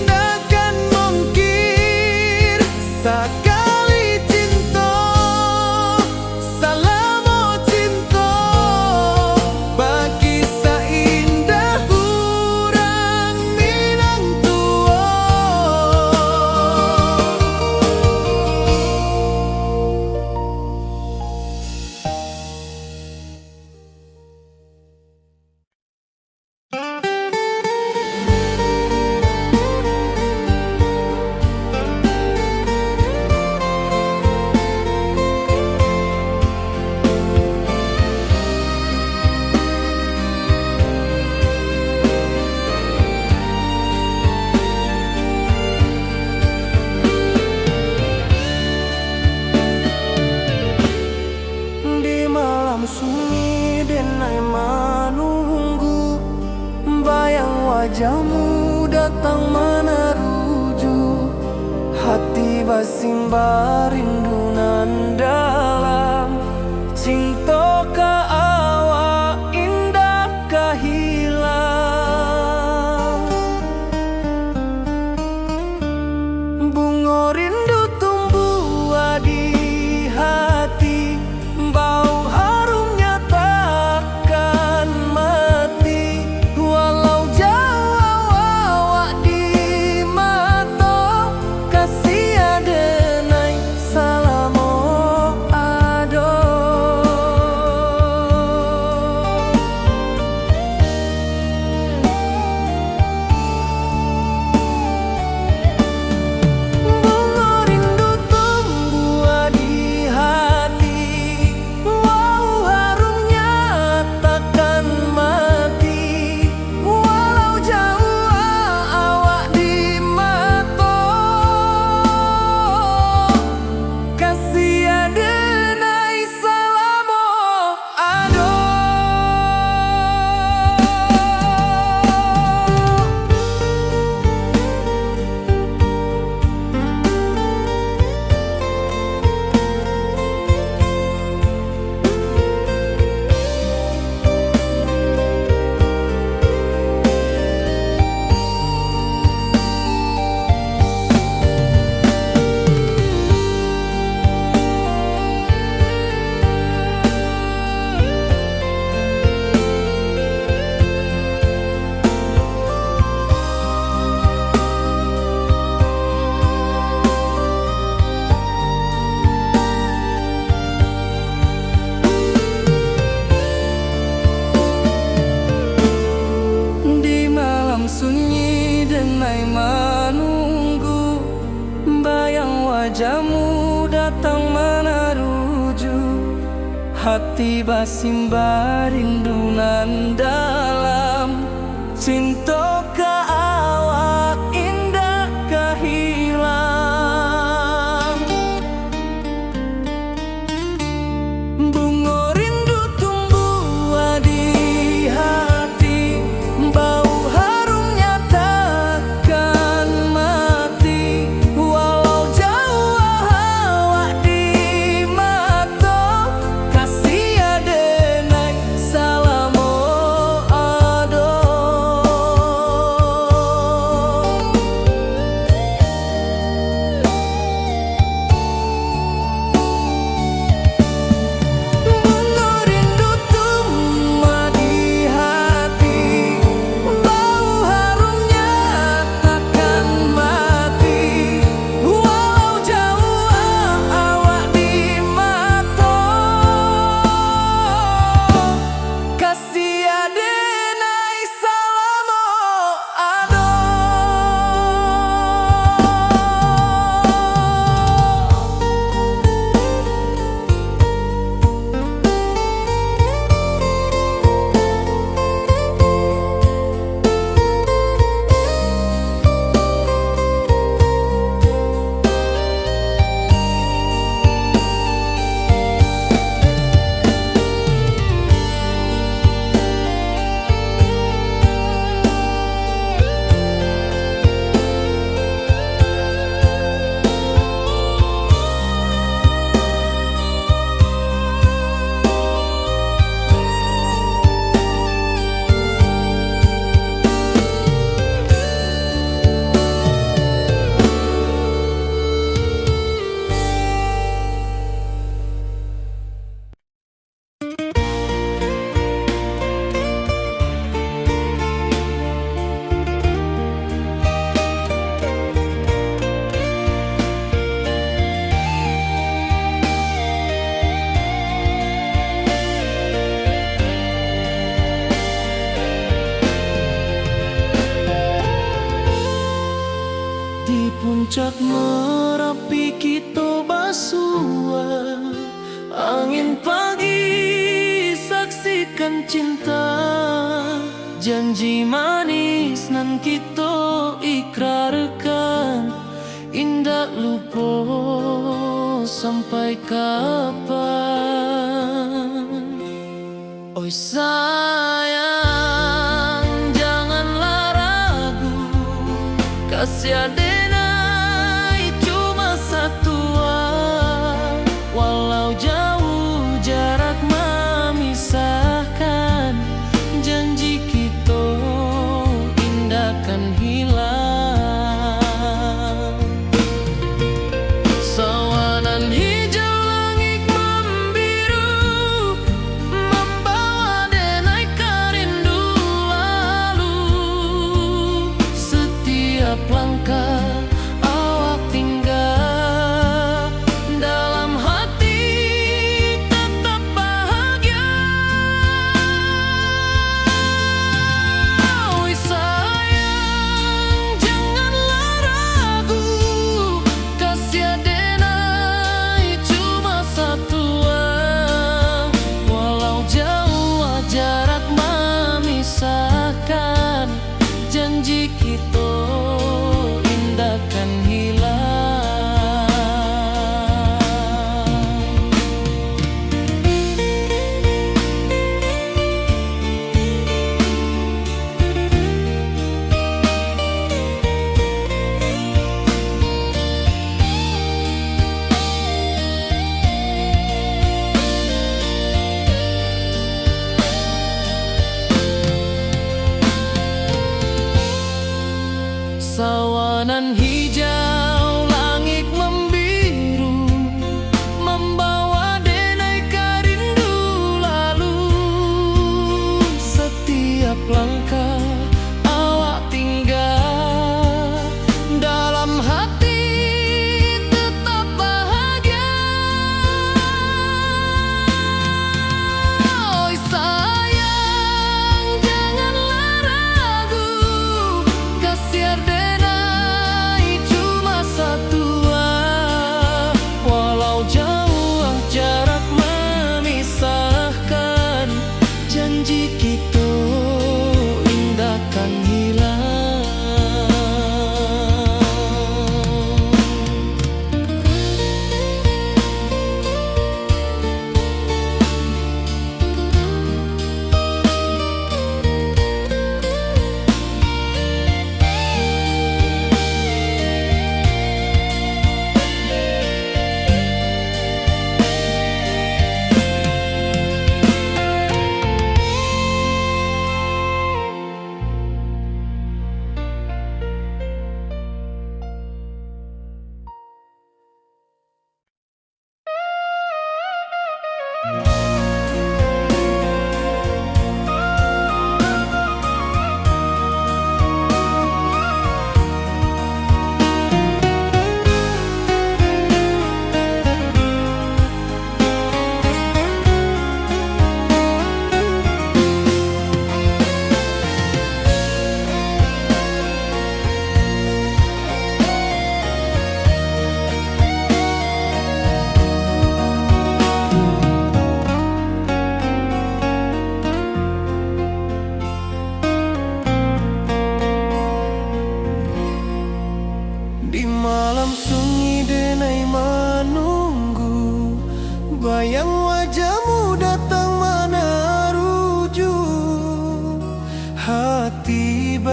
takkan mungkir. Sekali cinta selama cinta, baki seindah urang Minang tua. Di malam sunyi denai menunggu, bayang wajahmu datang meneruju. Hati basimba rindu nan dalam, cinta ka awak indah ka hilang. Bunga rindu tumbuh di hati, bau harumnya takkan mati. Walau jauh awak di mata, kasih denai salah kamu datang meneruju hati basimba rindunan dalam cinta ka awak indah kahilang. Bunga rindu tumbuh di hati, bau harumnya takkan mati. Walau jauh awak di mata, kasih adenai salamo ado. Bunga rindu tumbuh di hati, bau harumnya takkan mati. Walau jauh awak di mata, kasih adenai salamo ado. Di puncak Merapi kita basua, angin pagi saksikan cinta. Janji manis nan kita ikrarkan, indah lupa sampai kapan. Oi sayang, janganlah ragu, kasih adenai cuma satuan. Walau jauh jarak memisahkan, janji kita indahkan hilang. Sawanan hijau langit membiru, membawa denai kerindu lalu. Setiap langkah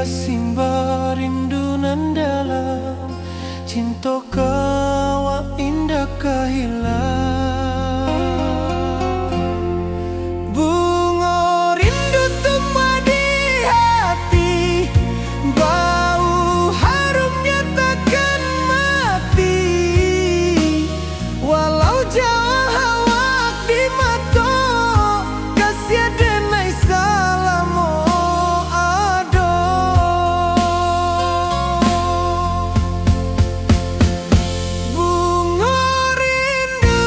simba rindu nan dalam, cinta kawa indah kahilang. Bunga rindu tumbuh di hati, bau harumnya takkan mati. Walau jauh hawak di mata, kasih denai salamo ado. Bunga rindu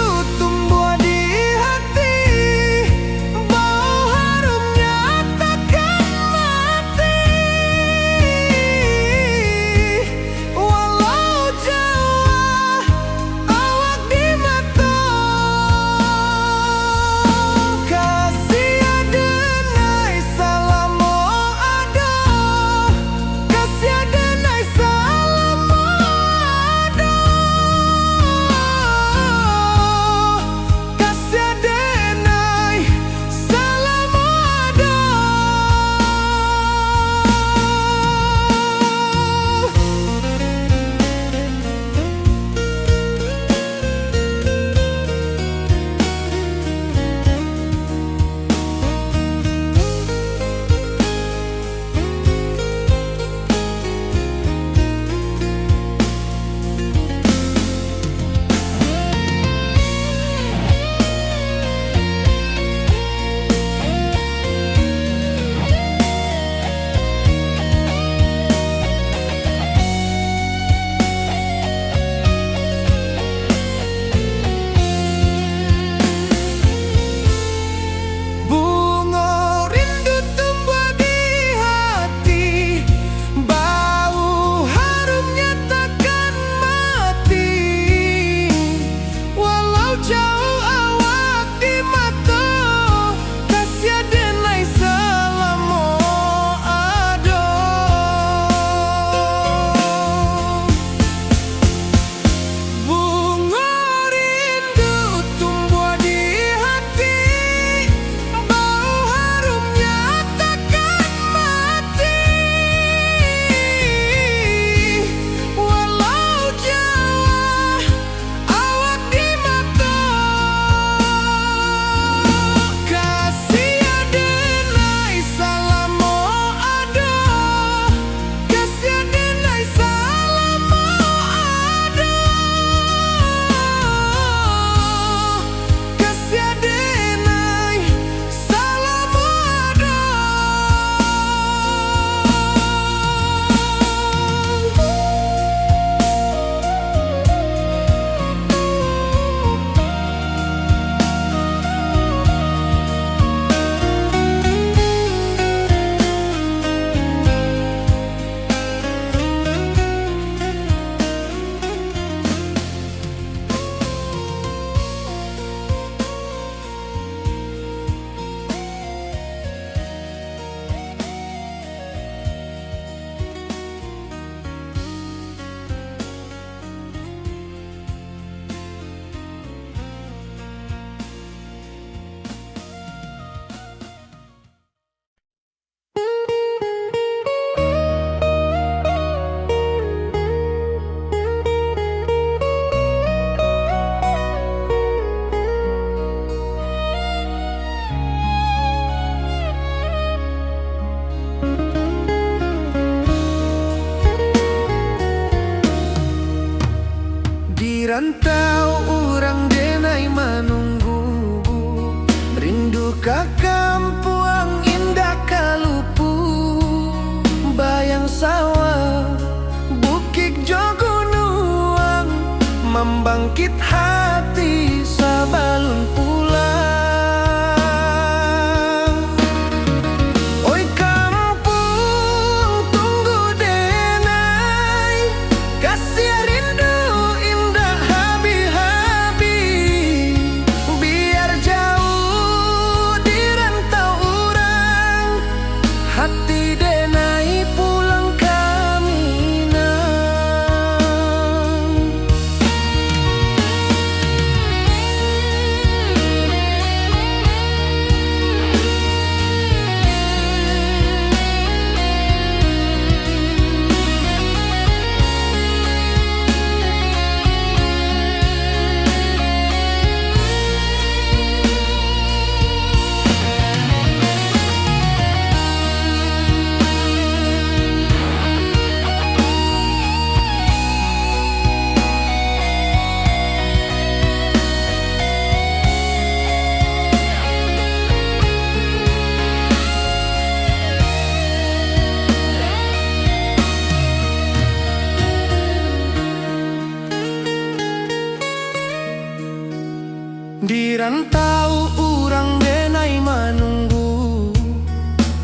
Di rantau urang denai manunggu,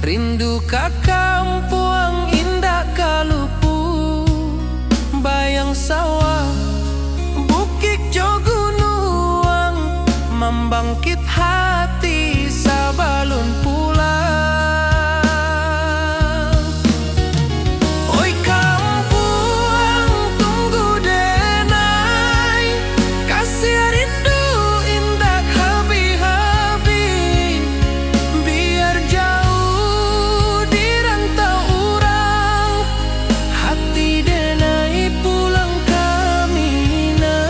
rindu ka kampuang indah kalupu. Bayang sawah, bukit jo gunung, membangkit hati sabalun pulang. Oi kampuang tunggu denai, kasih rindu indah habi-habi. Biar jauh di rantau urang, hati denai pulang kamina.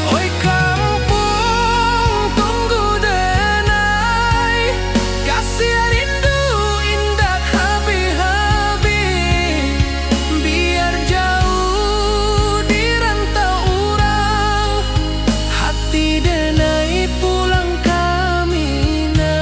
Oi kampung tunggu denai, kasih rindu indah habi-habi. Biar jauh di rantau urang, hati denai pulang kamina.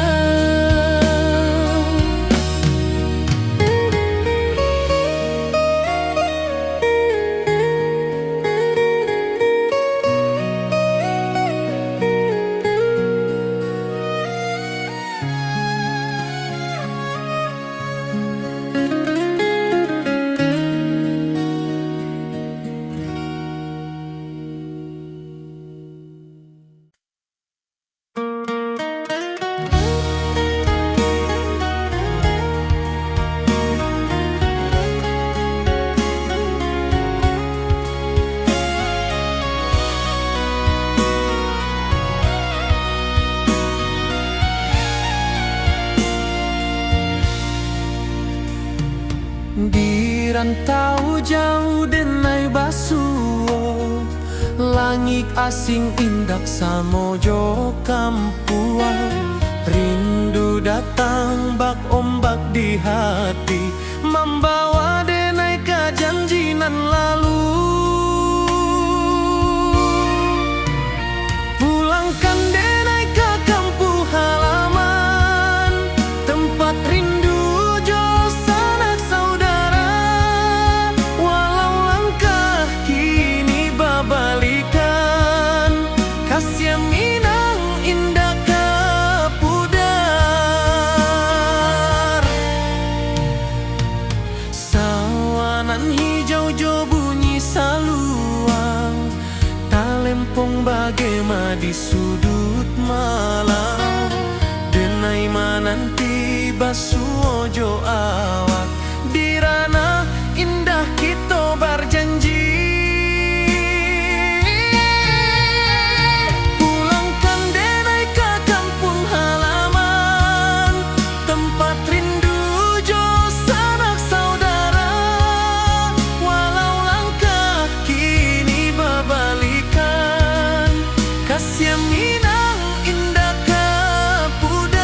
Di rantau jauh denai basuo, langit asing indak samojo kampuang. Rindu datang bak ombak di hati, membawa denai ke janji nan lalu. Pulangkan denai ke kampung halaman, tempat rindu jo sanak saudara. Walau langkah kini babalikan, kasih minang indah kapudar. Sawanan hijau jo bunyi saluang, talempong bagema di sudut malam. Denai mananti basuo jo awak, di ranah indah kita berjanji. Pulangkan denai ke kampung halaman, tempat rindu jo sanak saudara. Walau langkah kini babalikan, kasih minang indah kapudar.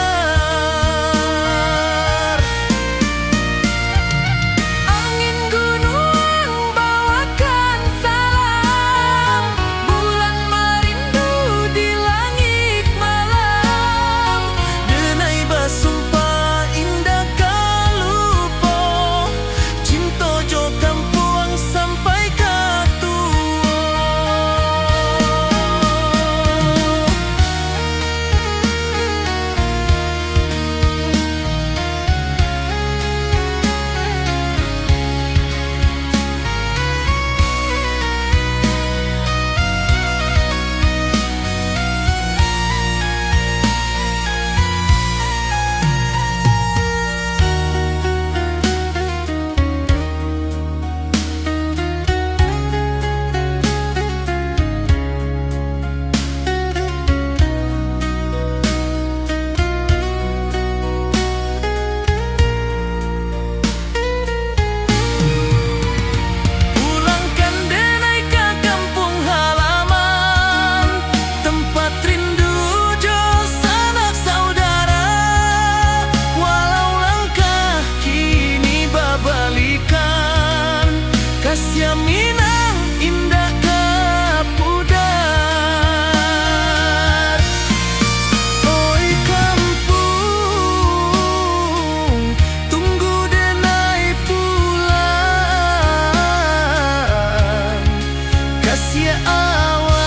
kasih awak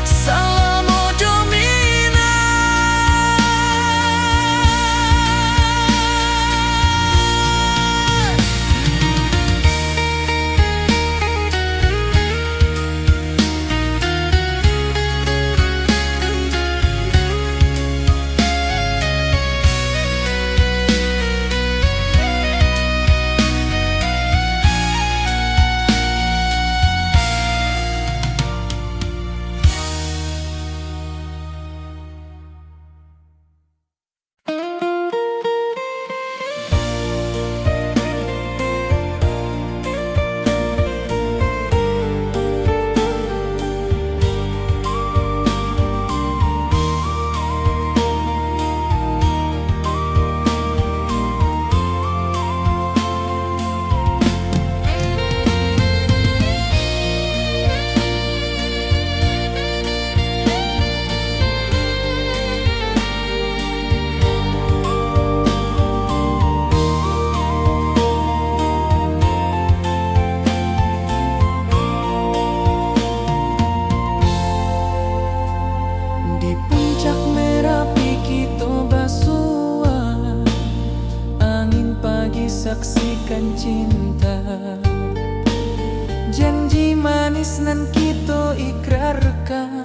selama domina. Di puncak Merapi kita basua, angin pagi saksikan cinta. Janji manis nan kita ikrarkan,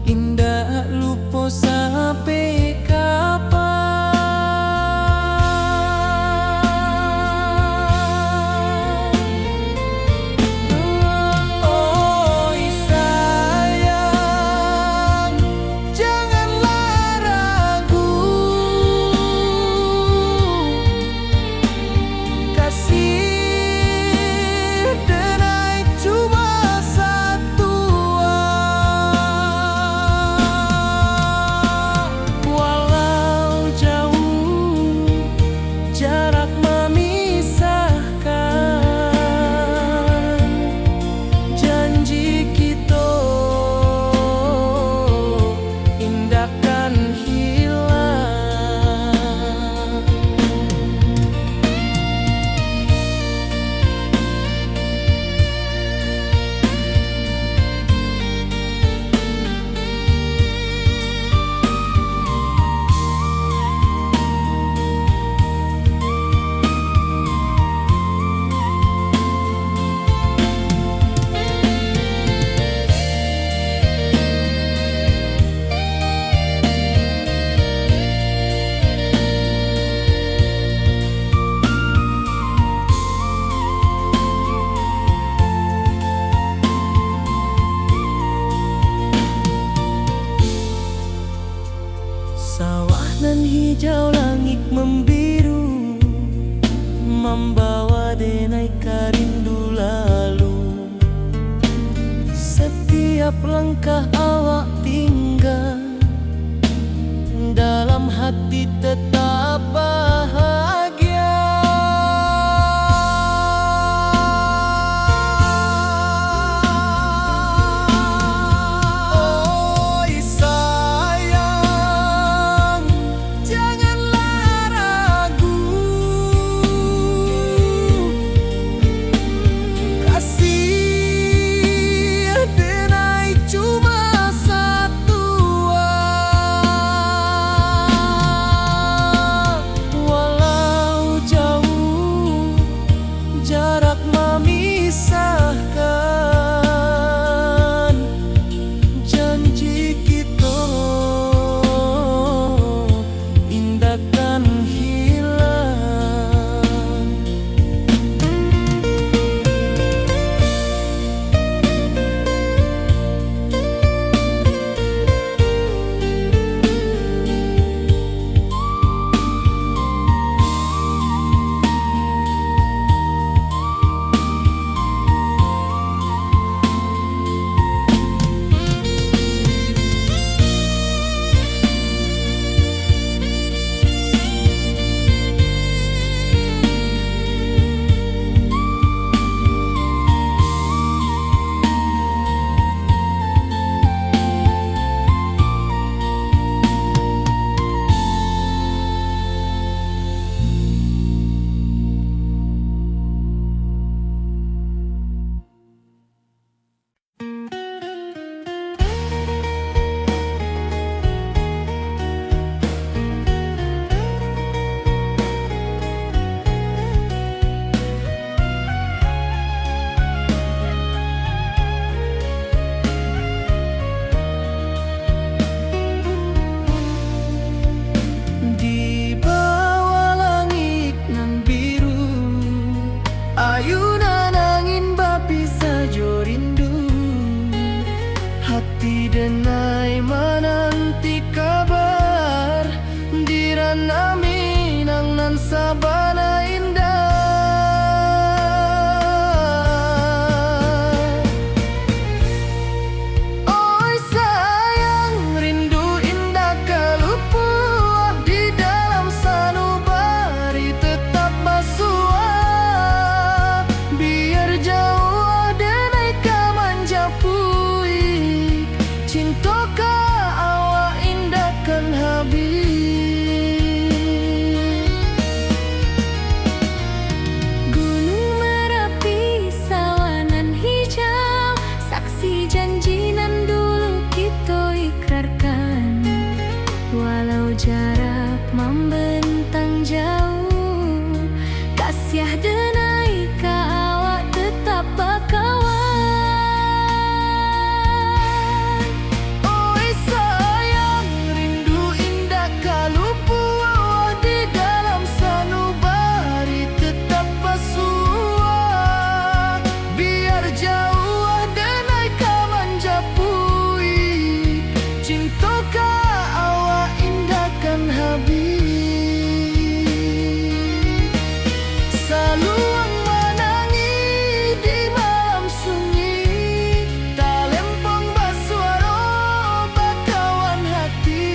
indah lupa sampai kapan. Oi sayang, janganlah ragu, kasih denai cuma satu. Walau jauh jarak memisahkan, janji kita indahkan hilang. Sawah nan hijau, langit membiru, membawa denai karindu lalu. Setiap langkah awak tinggal, dalam hati tetap bahagia. Oi sayang, janganlah ragu, kasih denai cuma janji nan dulu kita ikrarkan. Walau jarak membentang jauh, kasih denai ka awak tetap bakawan. Oi sayang, rindu indah kalupu di dalam sanubari tetap basua. Biar jauh denai ka manjapui, cinta ka awak indahkan habis. Saluang menangi di malam sunyi, talempong basuara bakawan hati.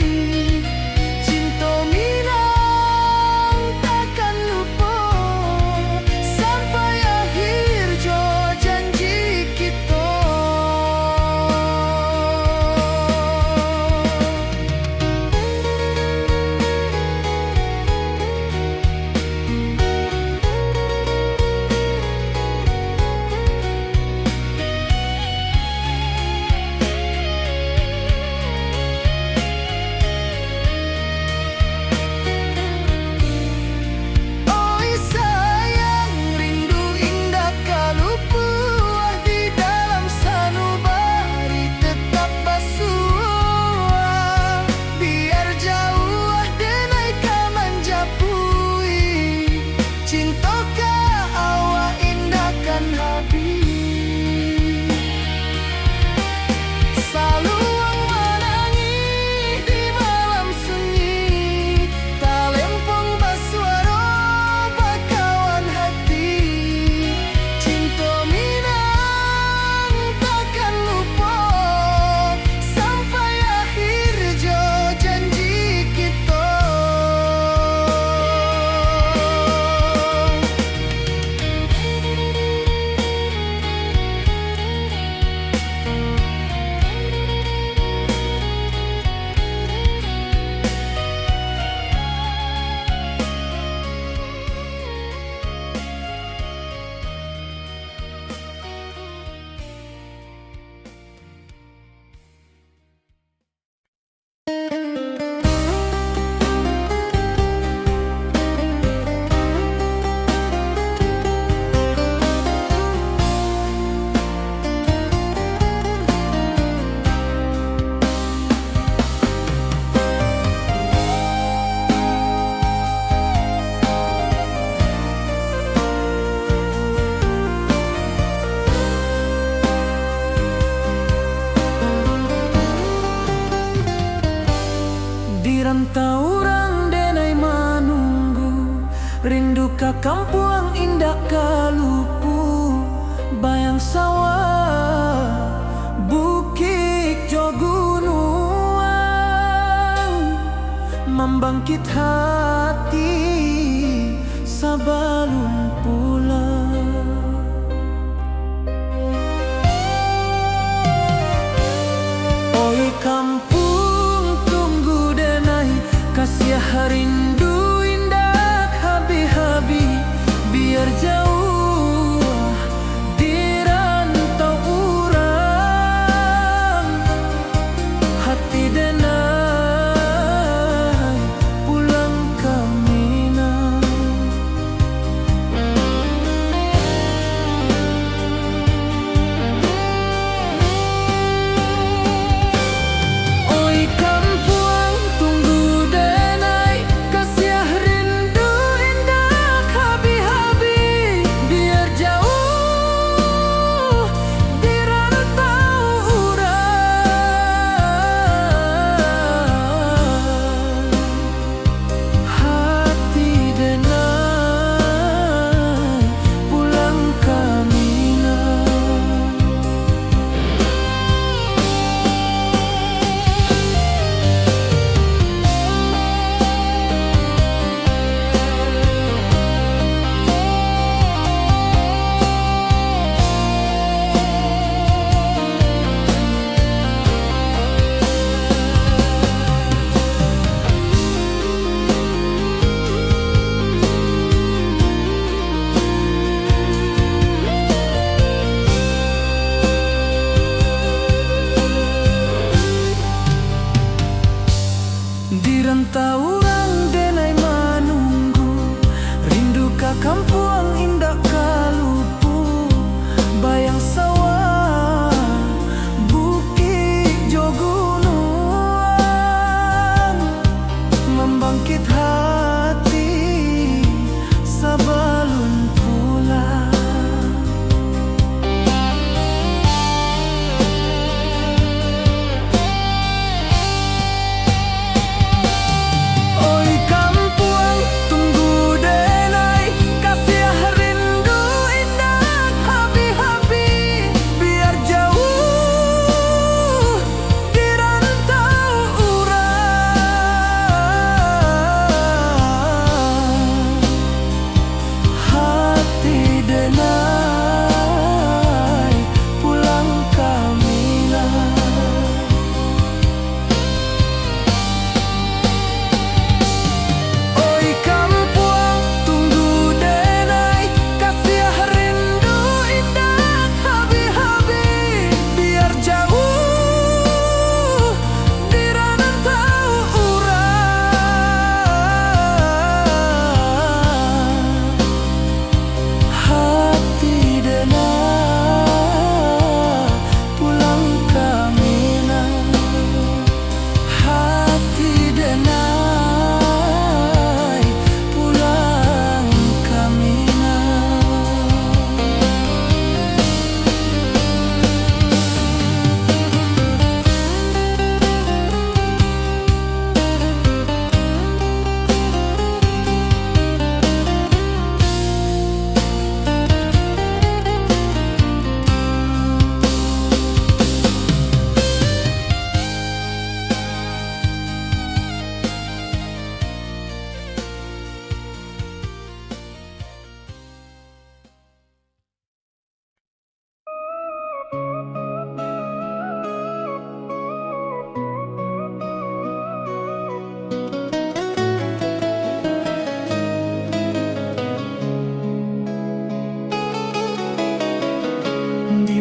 Cinta minang takkan lupa sampai akhir jo janji kita. Oi sayang, rindu indah kalupu di dalam sanubari tetap basua. Biar jauh denai ka manjapui, cinta ka awak indahkan habis. Saluang menangi di malam sunyi, talempong basuara bakawan hati. Cinta minang takkan lupa sampai akhir jo janji kita. Di rantau orang denai menunggu, rindu ka kampung indah kalupu. Bayang sawah, bukit jo gunung, membangkit hati sebelum pulang. Oi kampung tunggu denai, kasih rindu indah habi-habi. Biar jauh di rantau urang, hati denai pulang ke Minang.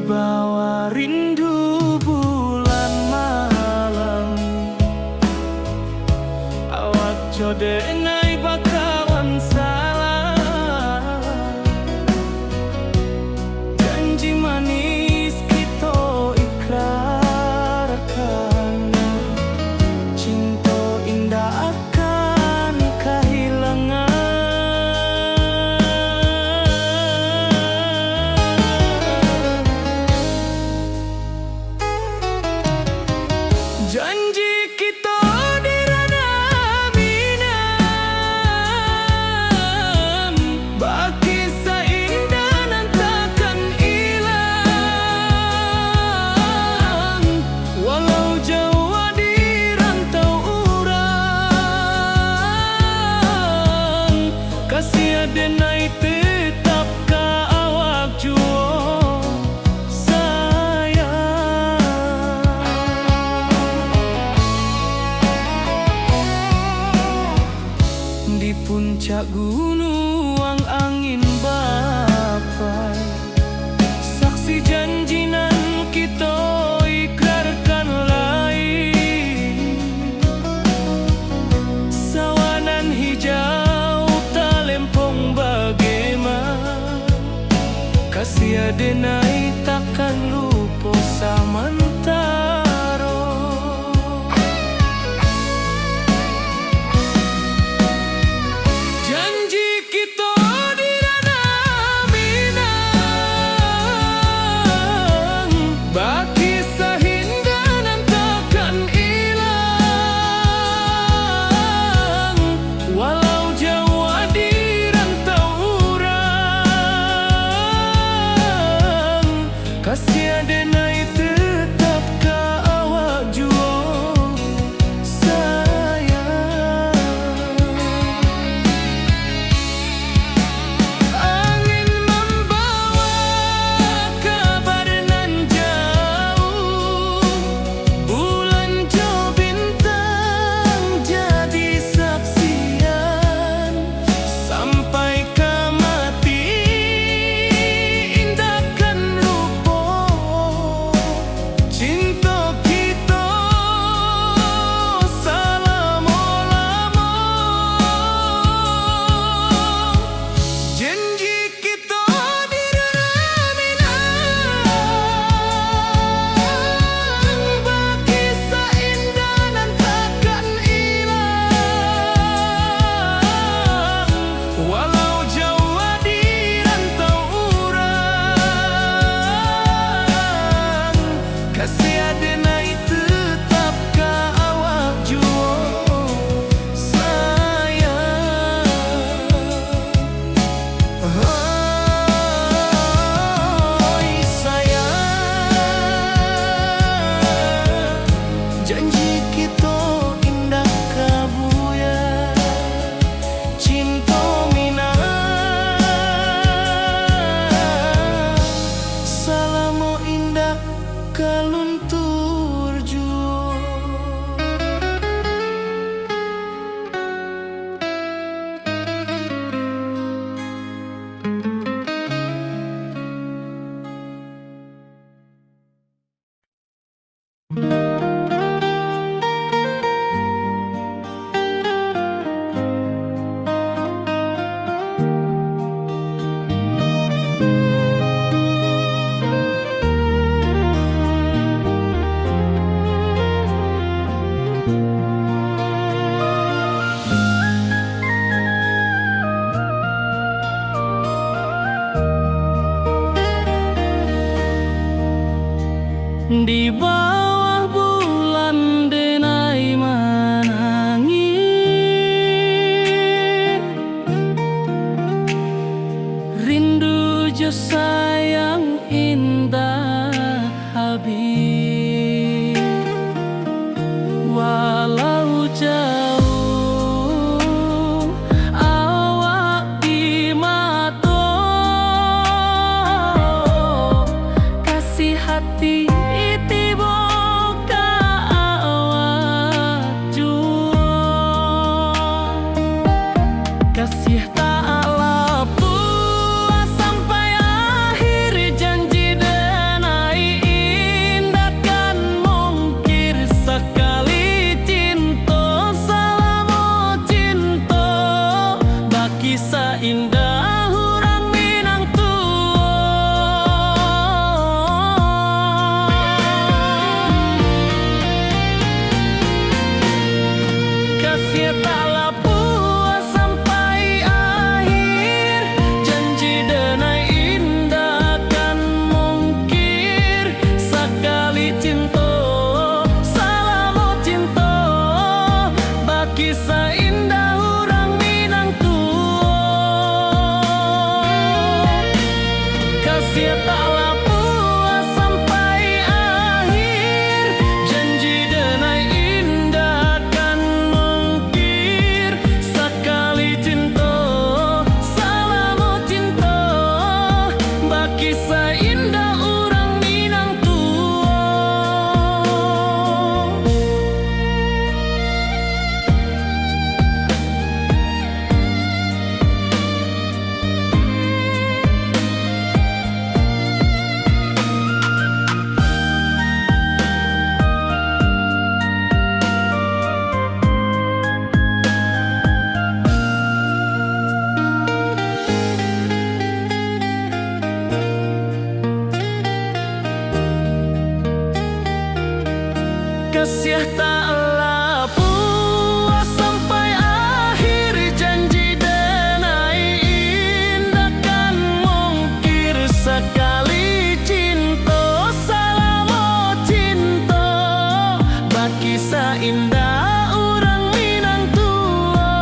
bawah rindu bulan malam, awak jodenai bakawan salah. Janji manis kita ikrarkan, cinta indah akan kehilangan. Janji kita di ranah minam, baki seindah nan takkan hilang. Walau jauh di rantau urang, kasih adenai tetap ka awak jua. Di puncak gunung angin bapai, saksi janji nan kita ikrarkan lain. Sawanan hijau talempong bagaimana, kasih adenai takkan lupa samantara. Janji kita di ranah minang, baki sahinda nan takkan hilang. Walau jauh di rantau urang, kasih adenai tetap ka awak jua sayang. Angin membawa kabar nan jauh, bulan jo bintang jadi saksian. Sampai ke mati indahkan lupa, cinta kita selama-lama. Janji kita di ranah minang, baki seindah nan takkan hilang. Walau jauh di rantau urang, kasih adenai tetap ka awak jua sayang. Oi sayang, janji kita indah kabuya, cinta minang, salamo indah kaluntur jua. Di bawah bulan denai menangi, rindu jo sayang indah habis. Walau jauh awak di mata, kasih hati tiba Kasih taklah puas sampai akhir, janji denai indah kan mungkir. Sekali cinta salamo cinta, baki indah orang Minang tua.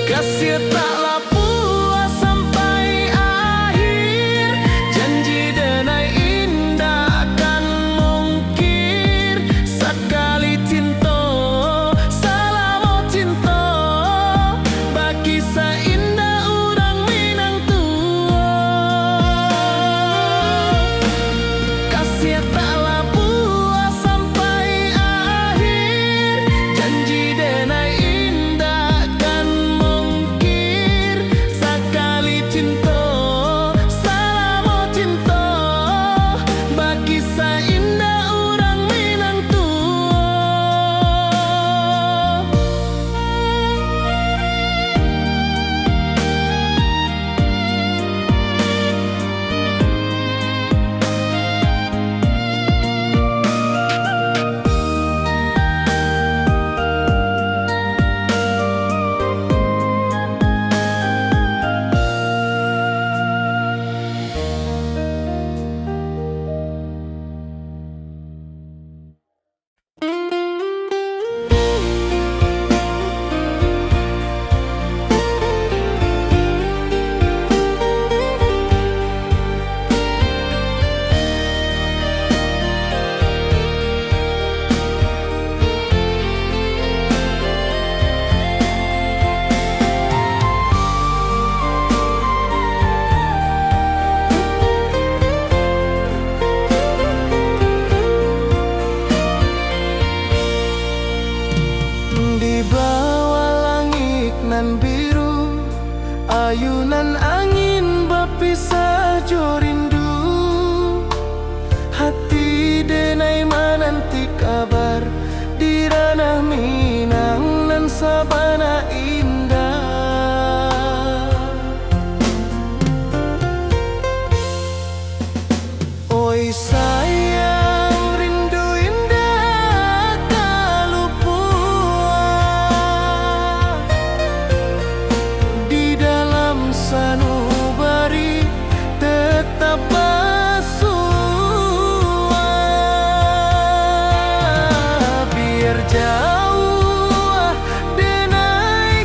Kasih taklah puas sampai akhir, janji denai indah kan mungkir. Sekali cinta salamo cinta, baki indah orang Minang tua. Kasih taklah puas sampai akhir, janji denai indah kan mungkir. Sekali cinta salamo cinta, baki indah orang Minang tua. Di bawah langit nan biru, ayunan angin berpisah jo rindu. Hati denai menanti kabar di ranah Minang nan sabana indah. Oi sayang, rindu indah kalupua di dalam sanubari tetap bersua. Biar jauh denai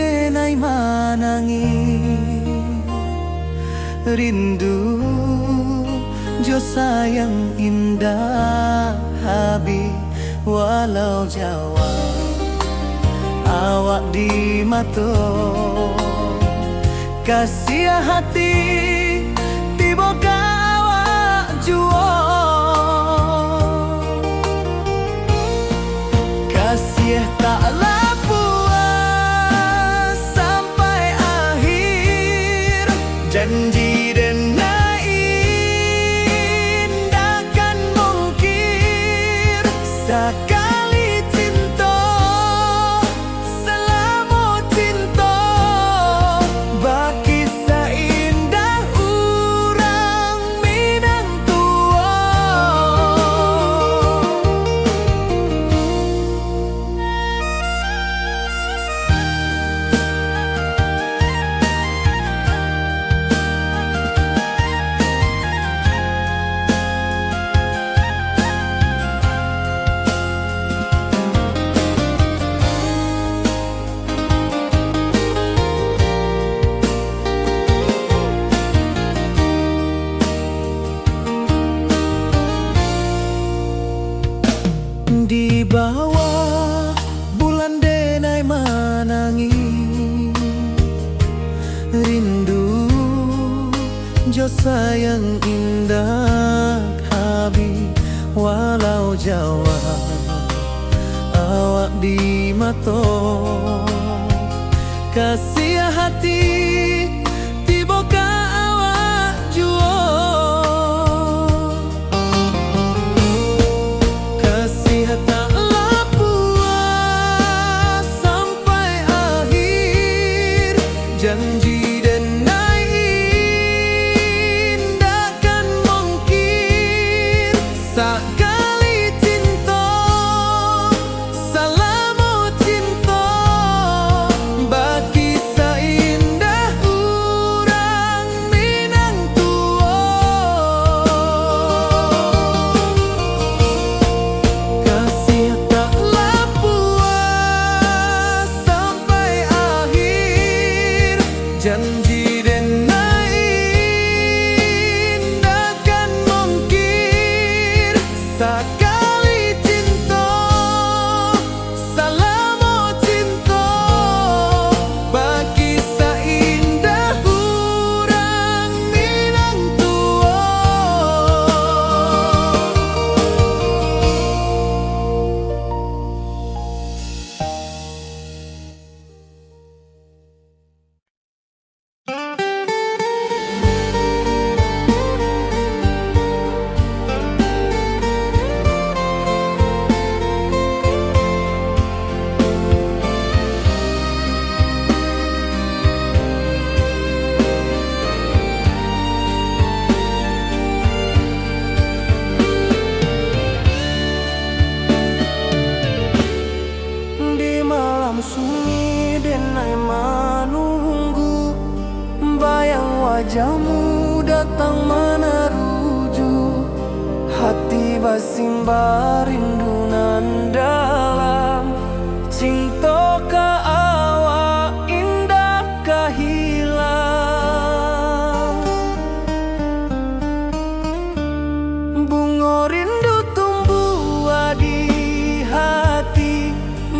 denai manangi rindu jo sayang indah habi walau Jawa awak di mato kasih hati tiba ka awak juo kasih tak puas sampai akhir janji dan indahkan mungkir sekali cinta selama cinta baki seindah urang Minang tua. Di bawah bulan denai manangi rindu jo sayang indah habi walau Jawa awak di mato kasih hati tiba ka awak juo taklah puas sampai akhir janji dan indahkan mungkir sekali cinta selama cinta baki seindah urang Minang tua kasih taklah puas sampai akhir janji dan indahkan mungkir sekali cinta selama cinta baki seindah urang Minang tua. Di malam sunyi denai menunggu bayang wajahmu datang meneruju hati basimba rindu nan dalam cinta ka awak indah kahilang bunga rindu tumbuh di hati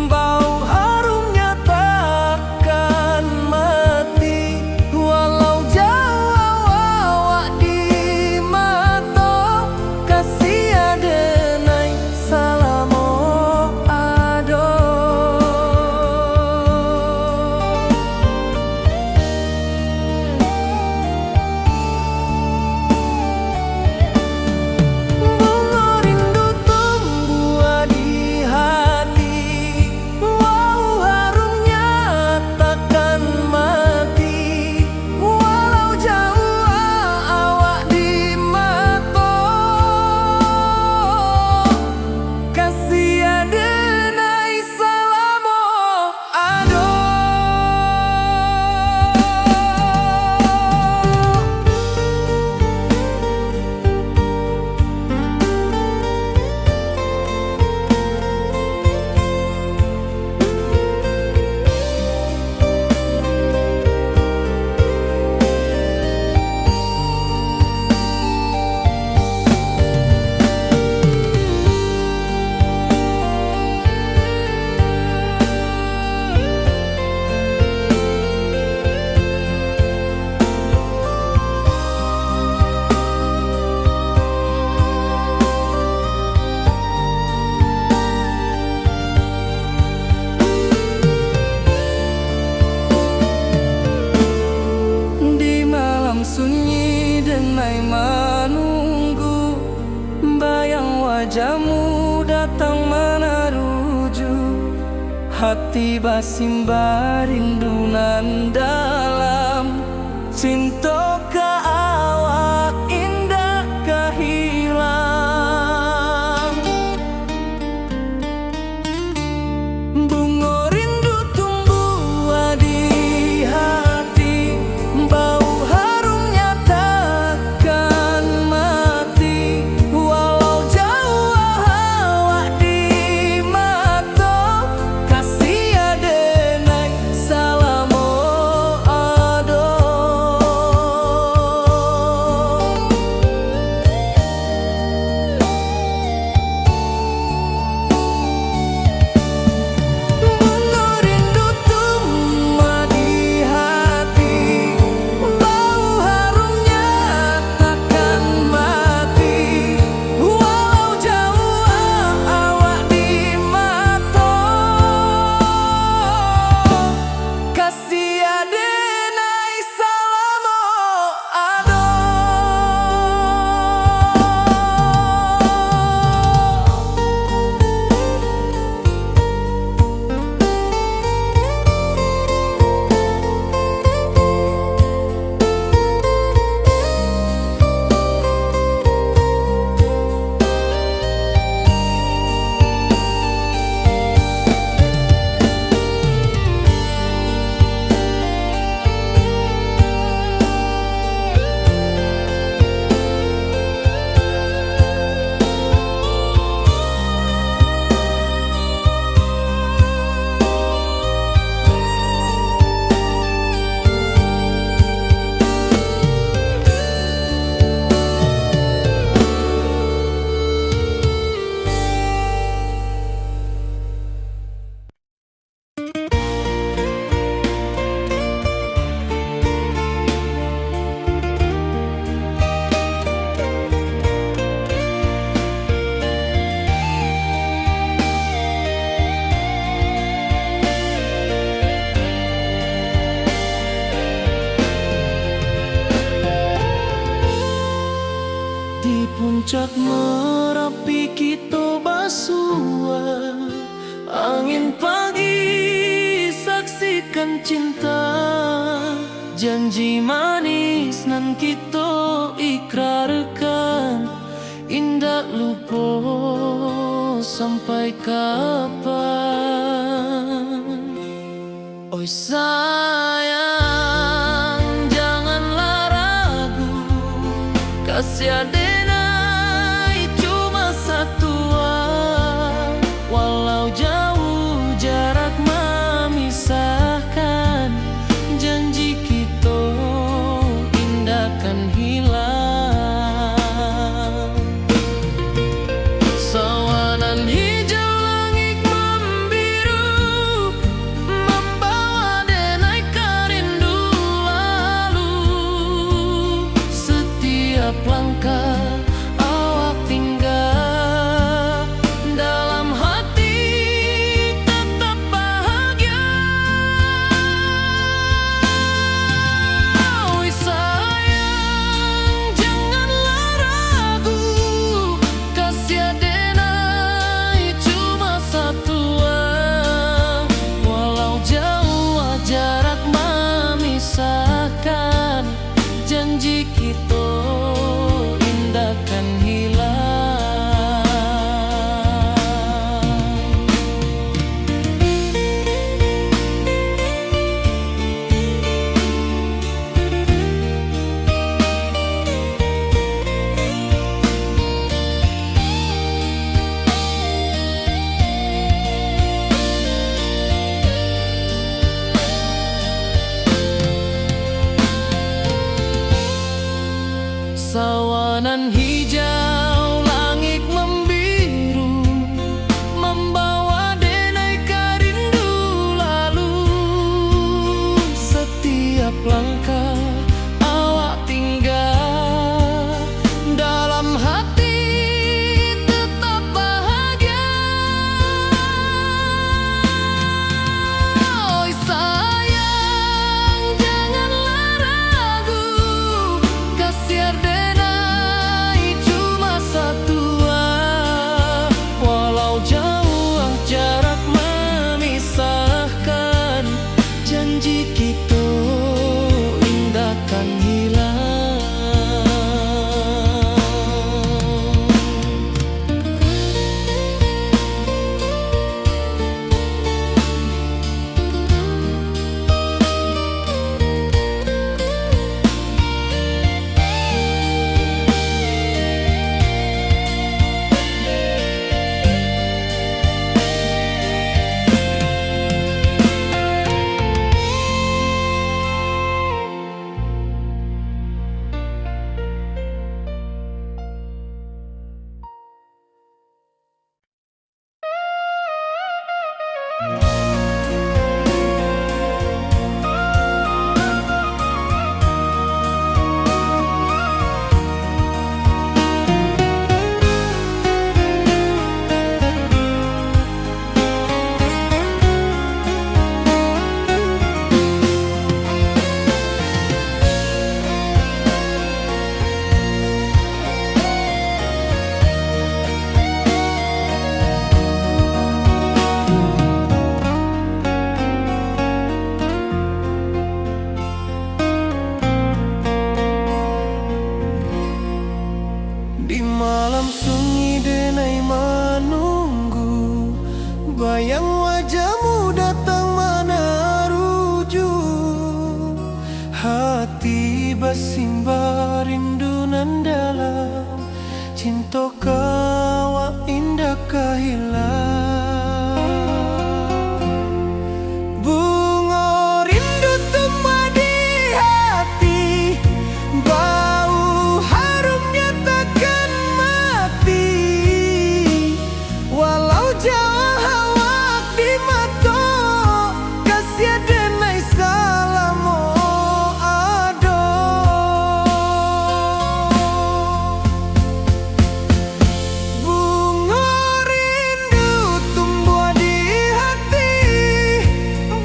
bau harumnya takkan mati walau jauh awak di mata kasih adenai salamo ado hati basimba rindunan dalam cinta ka awak indah kahilang. Bunga rindu tumbuh di hati, bau harumnya takkan mati. Walau jauh awak di mata, kasih adenai salamo ado. Bunga rindu tumbuh di hati, bau harumnya takkan mati. Walau jauh awak di mata, kasih adenai salamo ado. Di puncak Merapi kita basua, angin pagi saksikan cinta. Janji manis nan kita ikrarkan, indah lupa sampai kapan. Oi sayang, janganlah ragu, kasih adenai cuma satu. Walau jauh jarak memisahkan, janji kita indah kan hilang. Sawanan hijau langit membiru, membawa denai kerindu lalu. Setiap langkah awak tinggal, dalam hati tetap bahagia. Oi sayang, janganlah ragu, kasih adenai cuma satu. Walau jauh jarak memisahkan, janji kita indah kan hilang. Sawanan hijau langit membiru, membawa denai kerindu lalu. Setiap langkah awak tinggal, dalam hati tetap bahagia. Oi sayang, janganlah ragu, kasih adenai cuma hati bersimbar rindu nan dalam cinta kawa indah kehilang. Bunga rindu tumbuh di hati, bau harumnya takkan mati. Walau jauh awak di mata, kasih denai salamu ado. Bunga rindu tumbuh di hati,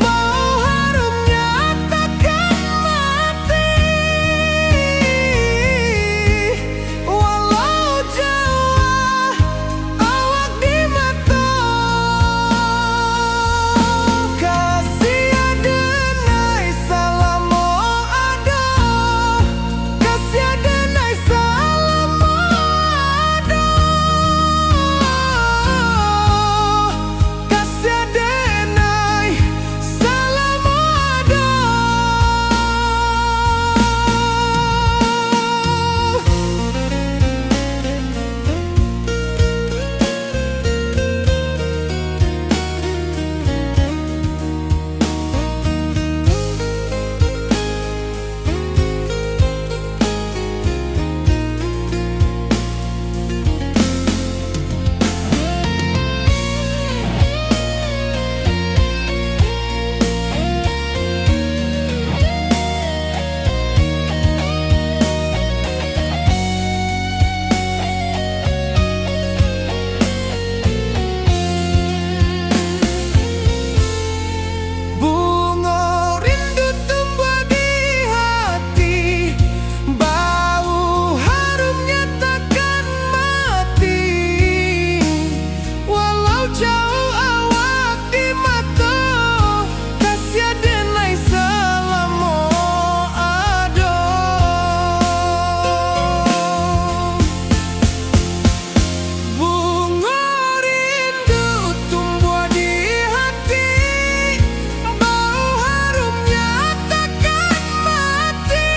bau harumnya takkan mati. Walau jauh awak di mata, kasih denai salamu ado. Kasih denai salamu ado. Kasih denai salamu ado. Bunga rindu tumbuh di hati, bau harumnya takkan mati. Walau jauh awak di mata, kasih denai salamu ado. Bunga rindu tumbuh di hati, bau harumnya takkan mati.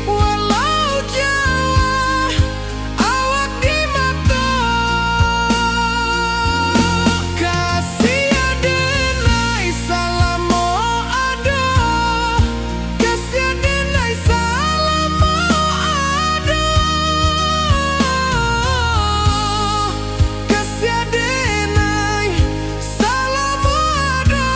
Walau jauh awak di mata, kasih denai salamu ado. Kasih denai salamu ado. Kasih denai salamu ado.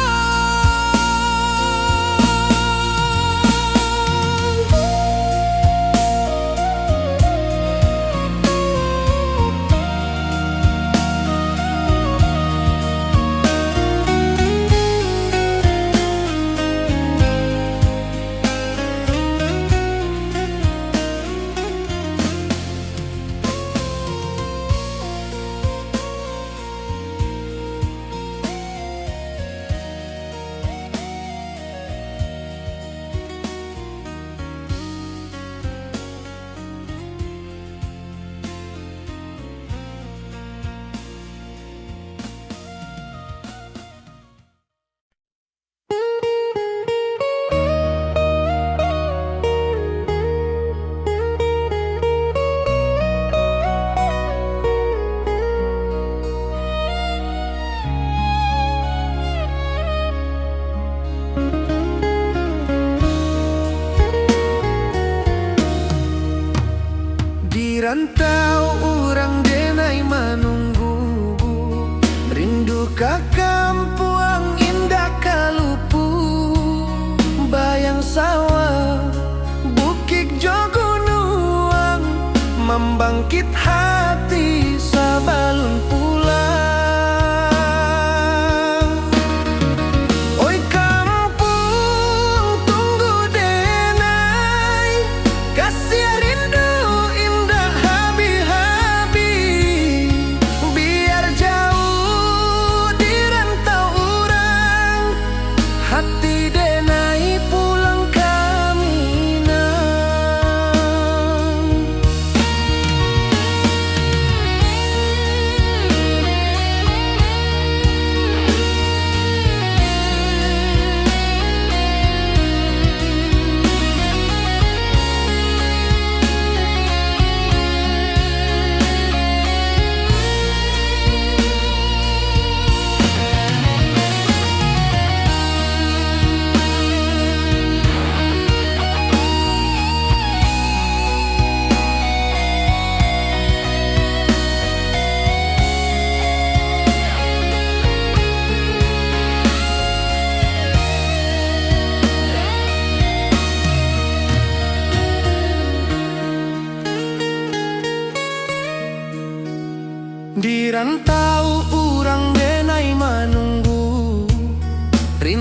Di rantau orang denai menunggu, rindu ke kampung indah kalupu. Bayang sawah, bukit jo gunung, membangkit hati sabalun pulang. Oi kampung tunggu denai, kasih rindu indah habi-habi. Biar jauh di rantau orang, hati denai pulang ke Minang.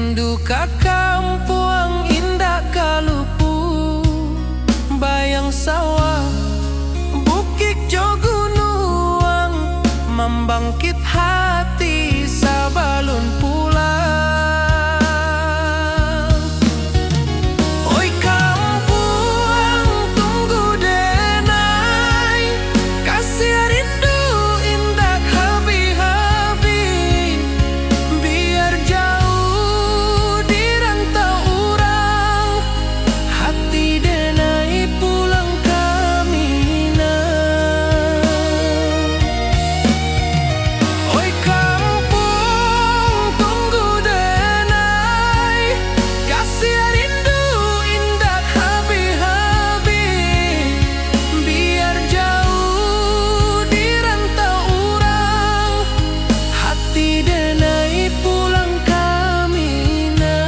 Rindu ka kampuang indah kalupu, bayang sawah bukit jo gunung, membangkit hati sabalun pulang. Oi kampuang tunggu denai, kasih rindu indah habi-habi, biar jauh di rantau urang, hati denai pulang kamina. Oi kampung tunggu denai, kasih rindu indah habi-habi, biar jauh di rantau urang, hati denai pulang kamina.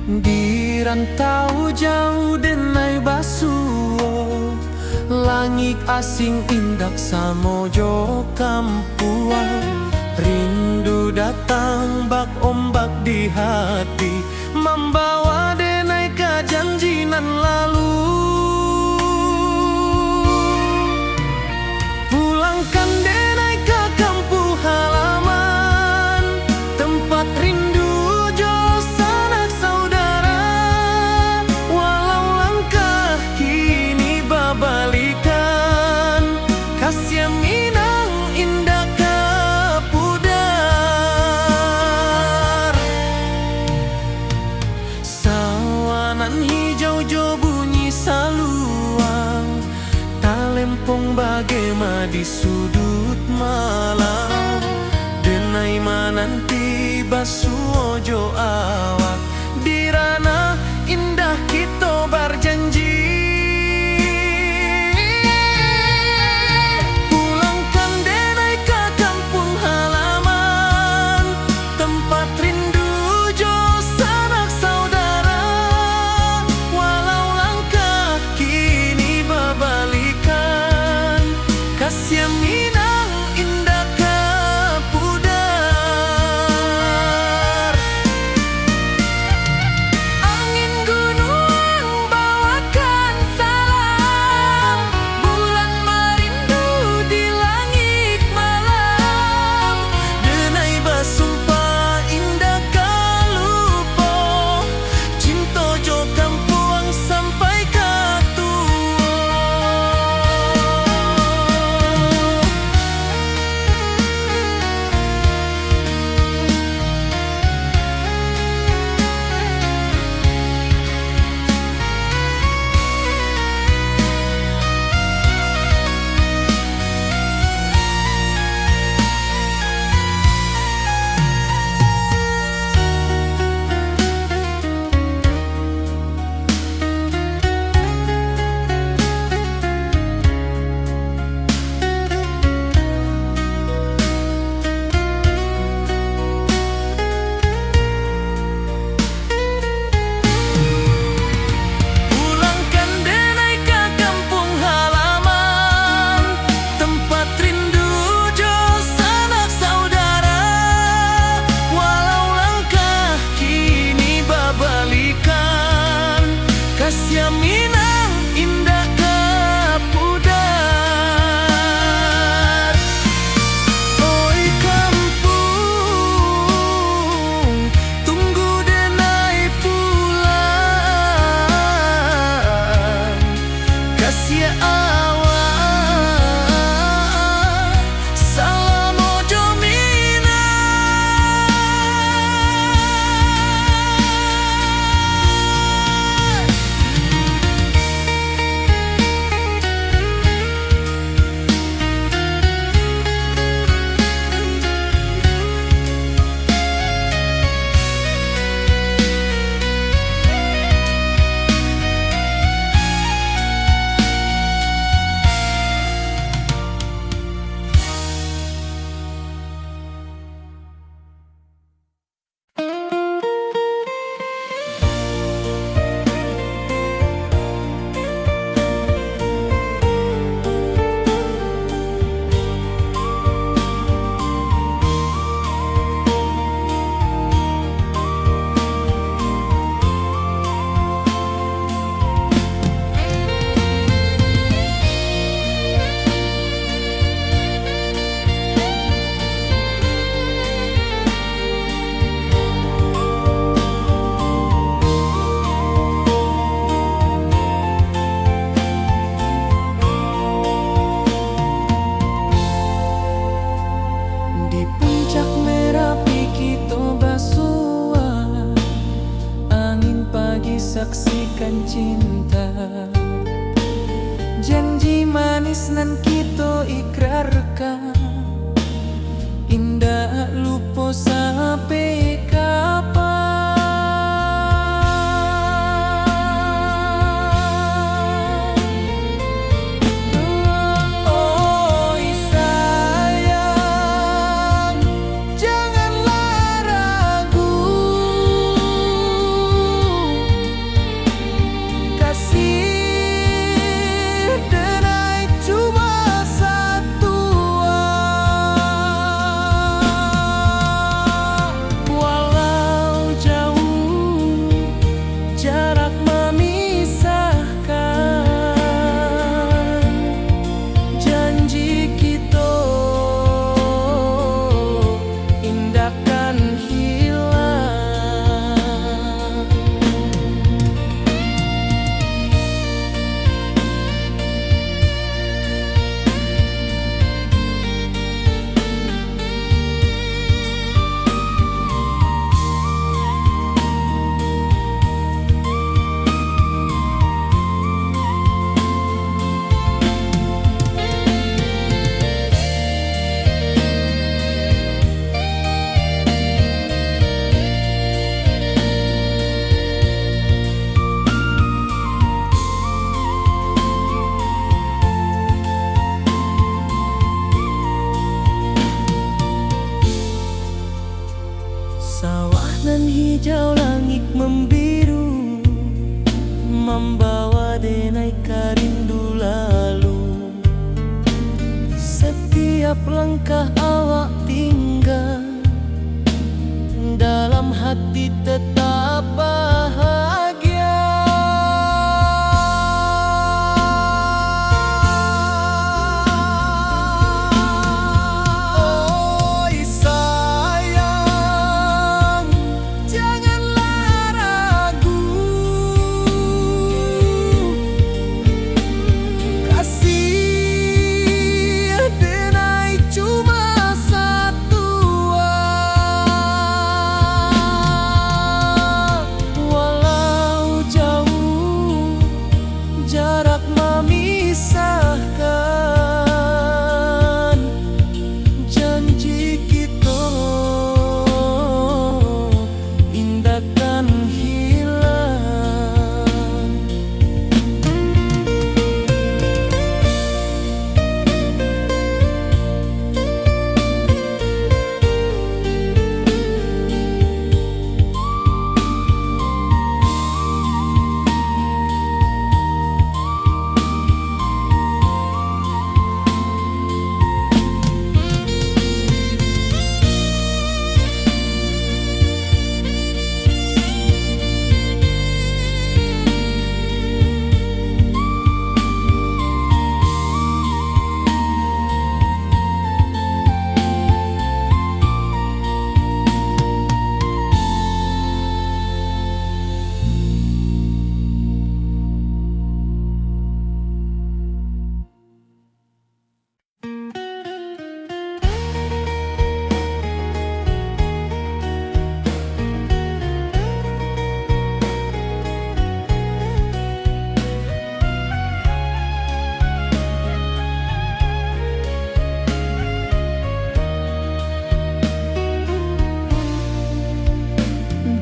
Di rantau jauh denai basuo, langit asing indak samojo kampuang. Rindu datang bak ombak di hati, membawa denai ke janji nan lalu. Pulangkan denai ke kampung halaman, tempat rindu jo sanak saudara. Walau langkah kini babalikan, kasih minang indah ke pudar. Sawanan hijau jo bunyi saluang, talempong bagema di sudut malam. Denai mananti basuo jo awak, di ranah indah kita berjanji. Pulangkan denai ke kampung halaman, tempat rindu jo sanak saudara. Walau langkah kini babalikan, kasih minang indah ke pudar. dan cinta. Janji manis nan kita ikrarkan, indah lupa sampai kapan. Oi sayang, janganlah ragu, kasih denai cuma satu. Walau jauh jarak memisahkan, janji kita indahkan hilang. Sawah nan hijau, langit membiru, membawa denai karindu lalu. Setiap langkah awak tinggal, dalam hati tetap bahagia. Oi sayang, janganlah ragu, kasih denai cuma satu. Walau jauh jarak memisahkan, janji kita indahkan hilang.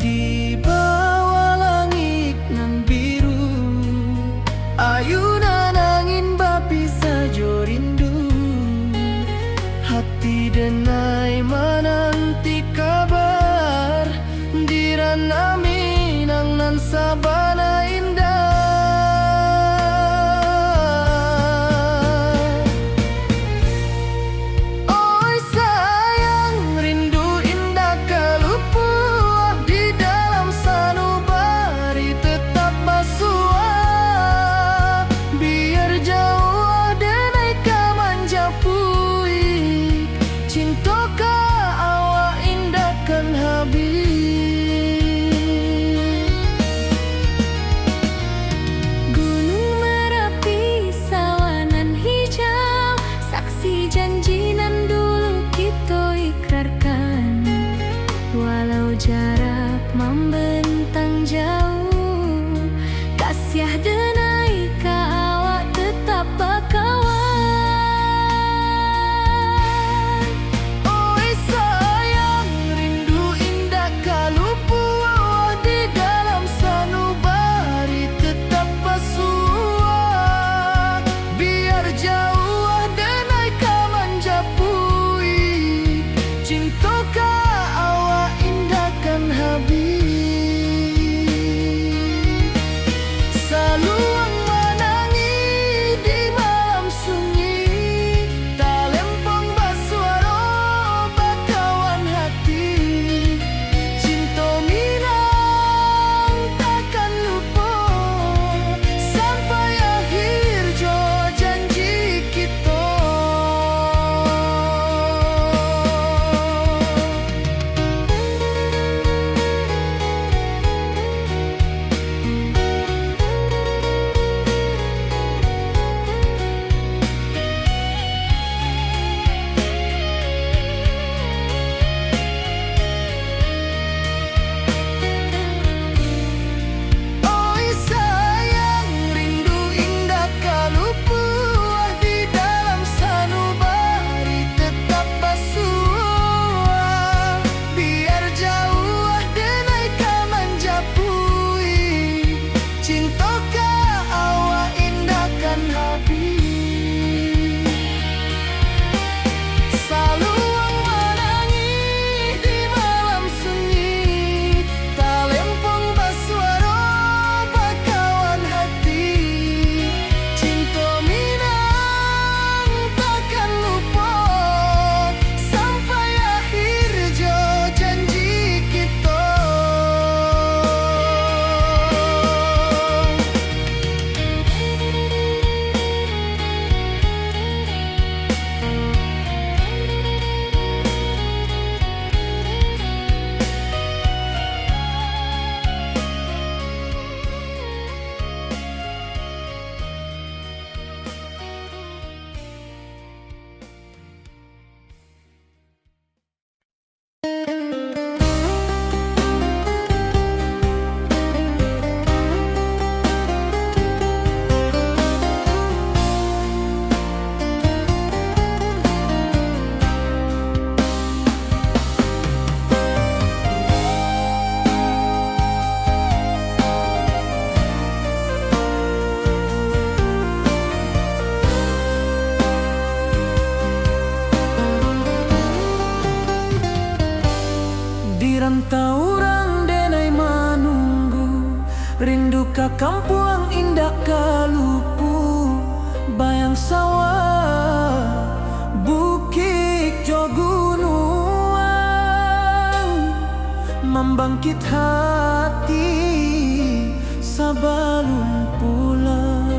Di bawah langit nan biru, ayunan angin bapisa jo rindu. Hati denai menanti kabar, di ranah Minang nan sabana indah. Oi sayang, rindu indah kalupua, di dalam sanubari tetap basua. Biar jauh denai kamanja puik, cinta ka awak indahkan habis. Di rantau orang denai manunggu, rindu ka kampung indah kalupu. Bayang sawah, bukit jo gunung, membangkit hati sebelum pulang.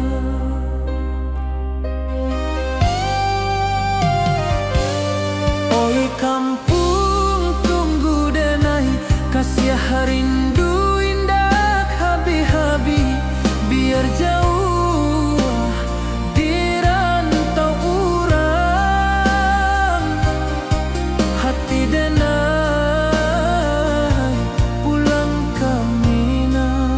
Oi kampung tunggu denai, kasih rindu indah habi-habi. Biar jauh di rantau urang, hati denai pulang ke Minang.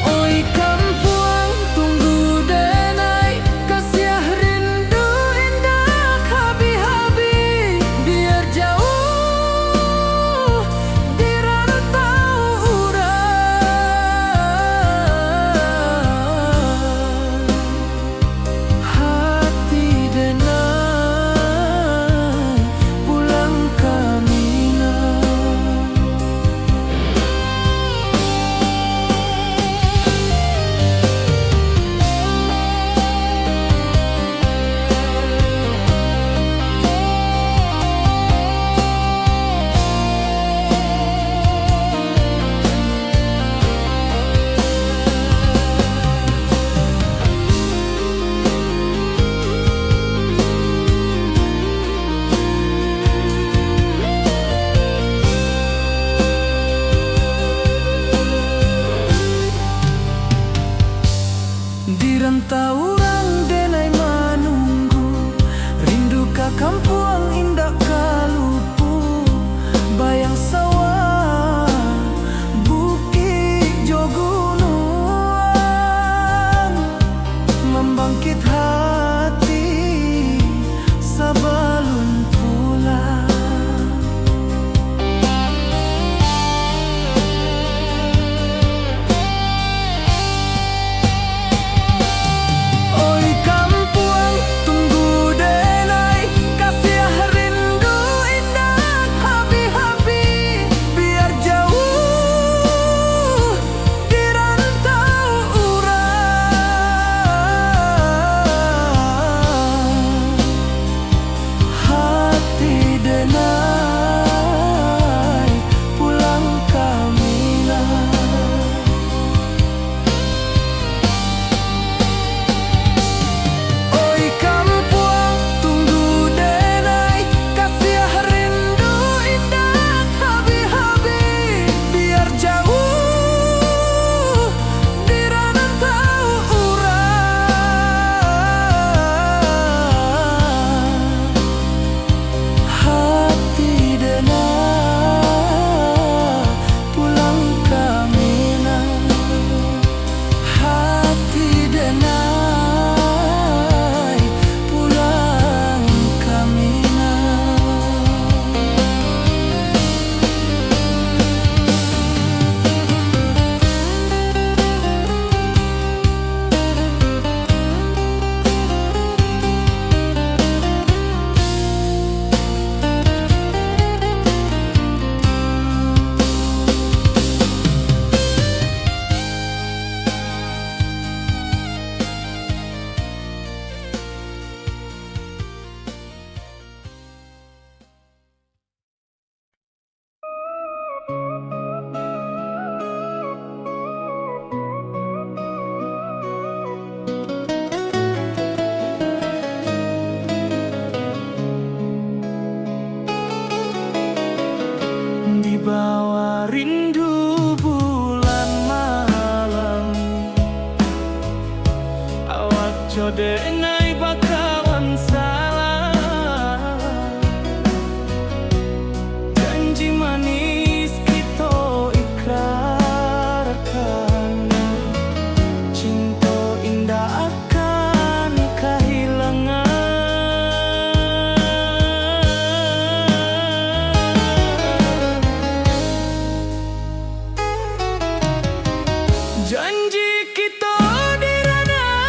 Oi kampung tunggu denai, kasih rindu indah habi-habi. Biar jauh di rantau urang, hati denai pulang ke Minang. Di rantau orang denai manunggu, rindu ka kampung indah kalupu. Bayang sawah, bukit jo gunung, membangkit hati sebelum pulang. Oi kampung tunggu denai, kasih rindu indah habi-habi. Biar jauh di rantau urang, hati denai pulang ke Minang. Oi kampung tunggu denai, kasih rindu indah habi-habi. Biar jauh di rantau urang, hati denai pulang ke Minang. Hati denai pulang ke Minang. Di bawah rindu bulan malam, awak jo denai bakawan salah. Janji manis kita ikrarkan, cinta indah akan kehilangan. Janji kita di ranah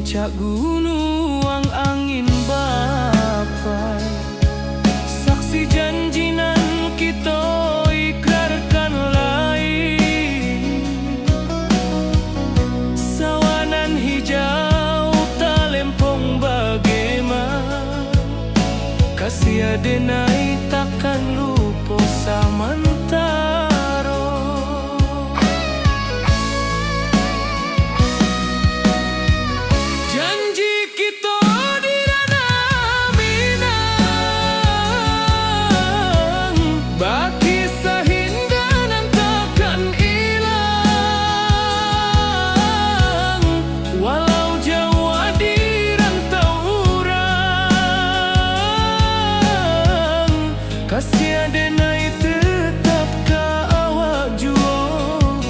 puncak gunung angin bapai, saksi janji nan kita ikrarkan lain. Sawanan hijau talempong bagaimana, kasih adenai takkan lupa samantaro. Janji kita di ranah Minang, baki sahindanan takkan hilang. Walau jauh di rantau urang, kasih adenai tetap ka awak jua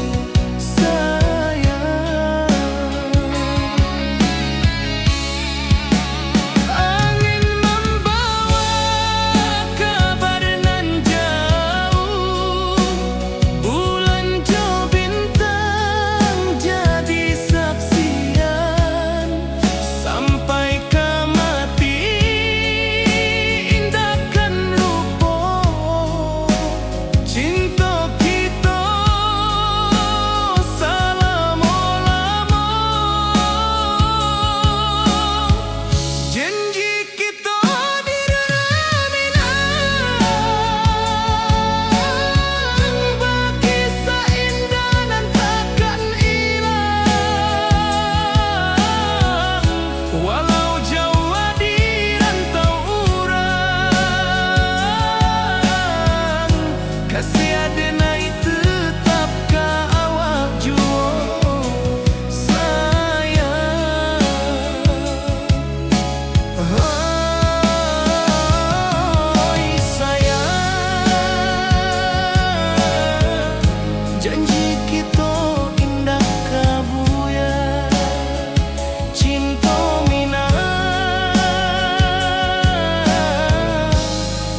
sayang. Angin membawa kabar nan jauh, bulan jo bintang jadi saksian. Sampai ke mati indahkan lupa cinta kita selama-lama. Janji kita di ranah Minang, baki seindah nan takkan hilang. Walau jauh di rantau urang, kasih adenai tetap ka awak jua sayang. Oi sayang, janji kita indah kabuya, cinta Minang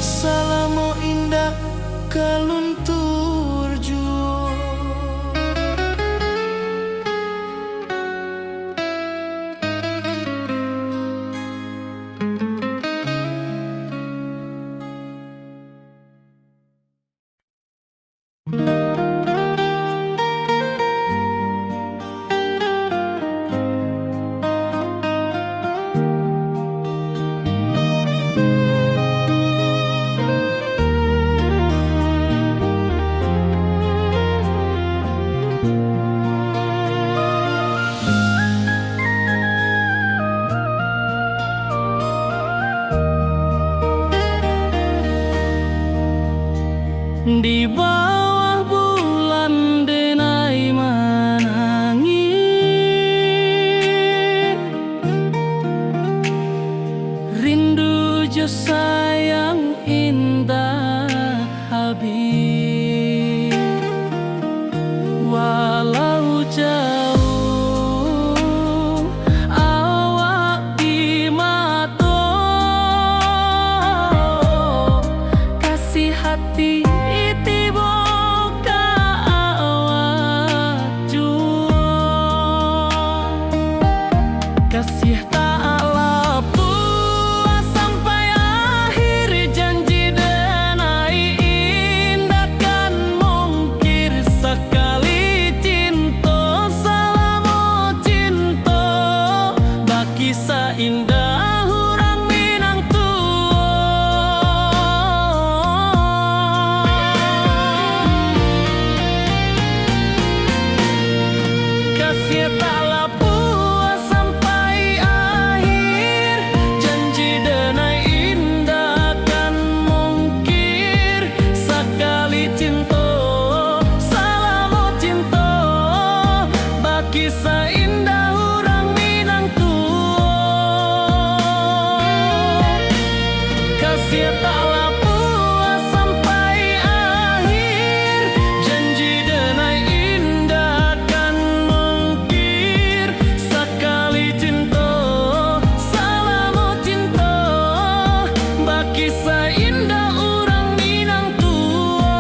salamo indah kaluntur jua. Di bawah bulan denai menangi, rindu jo sayang indah habis. Walau jauh awak di mata, kasih hati tiba ka awak jua. Kasih tak lepas sampai akhir, janji denai indahkan mungkir. Sekali cinta selama cinta, baki seindah urang Minang tua. Kasih tak lepas sampai akhir, janji denai indahkan mungkir. Sekali cinta selama cinta, baki seindah urang Minang tua. Kasih tak lepas sampai akhir, janji denai indahkan mungkir. Sekali cinta selama cinta, baki seindah urang Minang tua.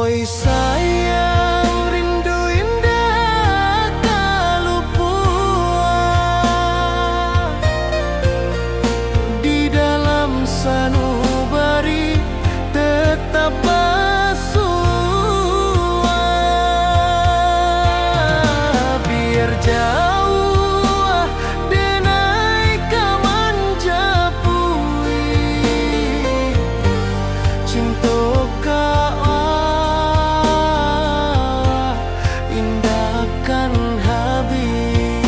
Oi sayang, rindu indah kalupua di dalam sanubari tetap bersua. Biar jauh denai kamanjapui cinta indahkan habis.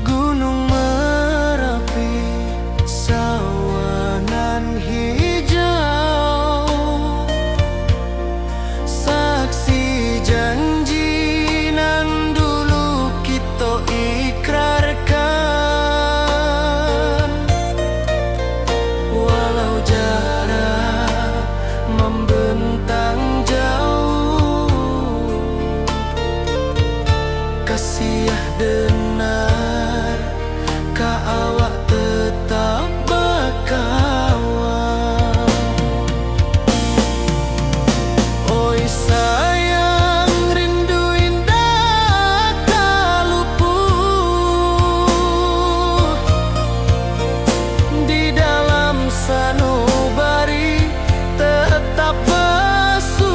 Gunung Merapi, sawanan hijau, saksi janji nan dulu kita ikrarkan. Walau jarak membentang jauh, kasih denar ka awak tetap berkawan. Oi sayang, rindu indah kaluput di dalam sanubari tetap bersua.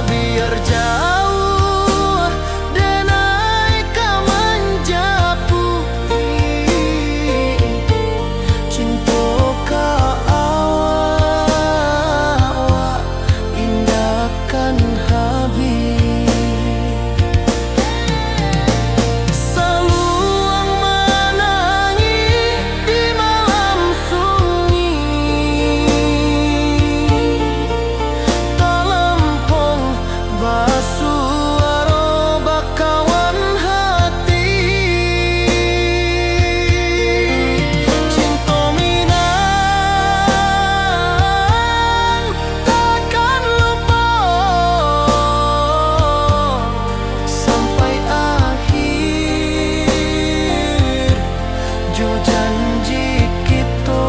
Biar jauh denai kamanjapui cinta ka awak indahkan habis. Saluang menangi di malam sunyi, talempong basuara bakawan hati. Cinta Minang takkan lupa sampai akhir jo janji kita.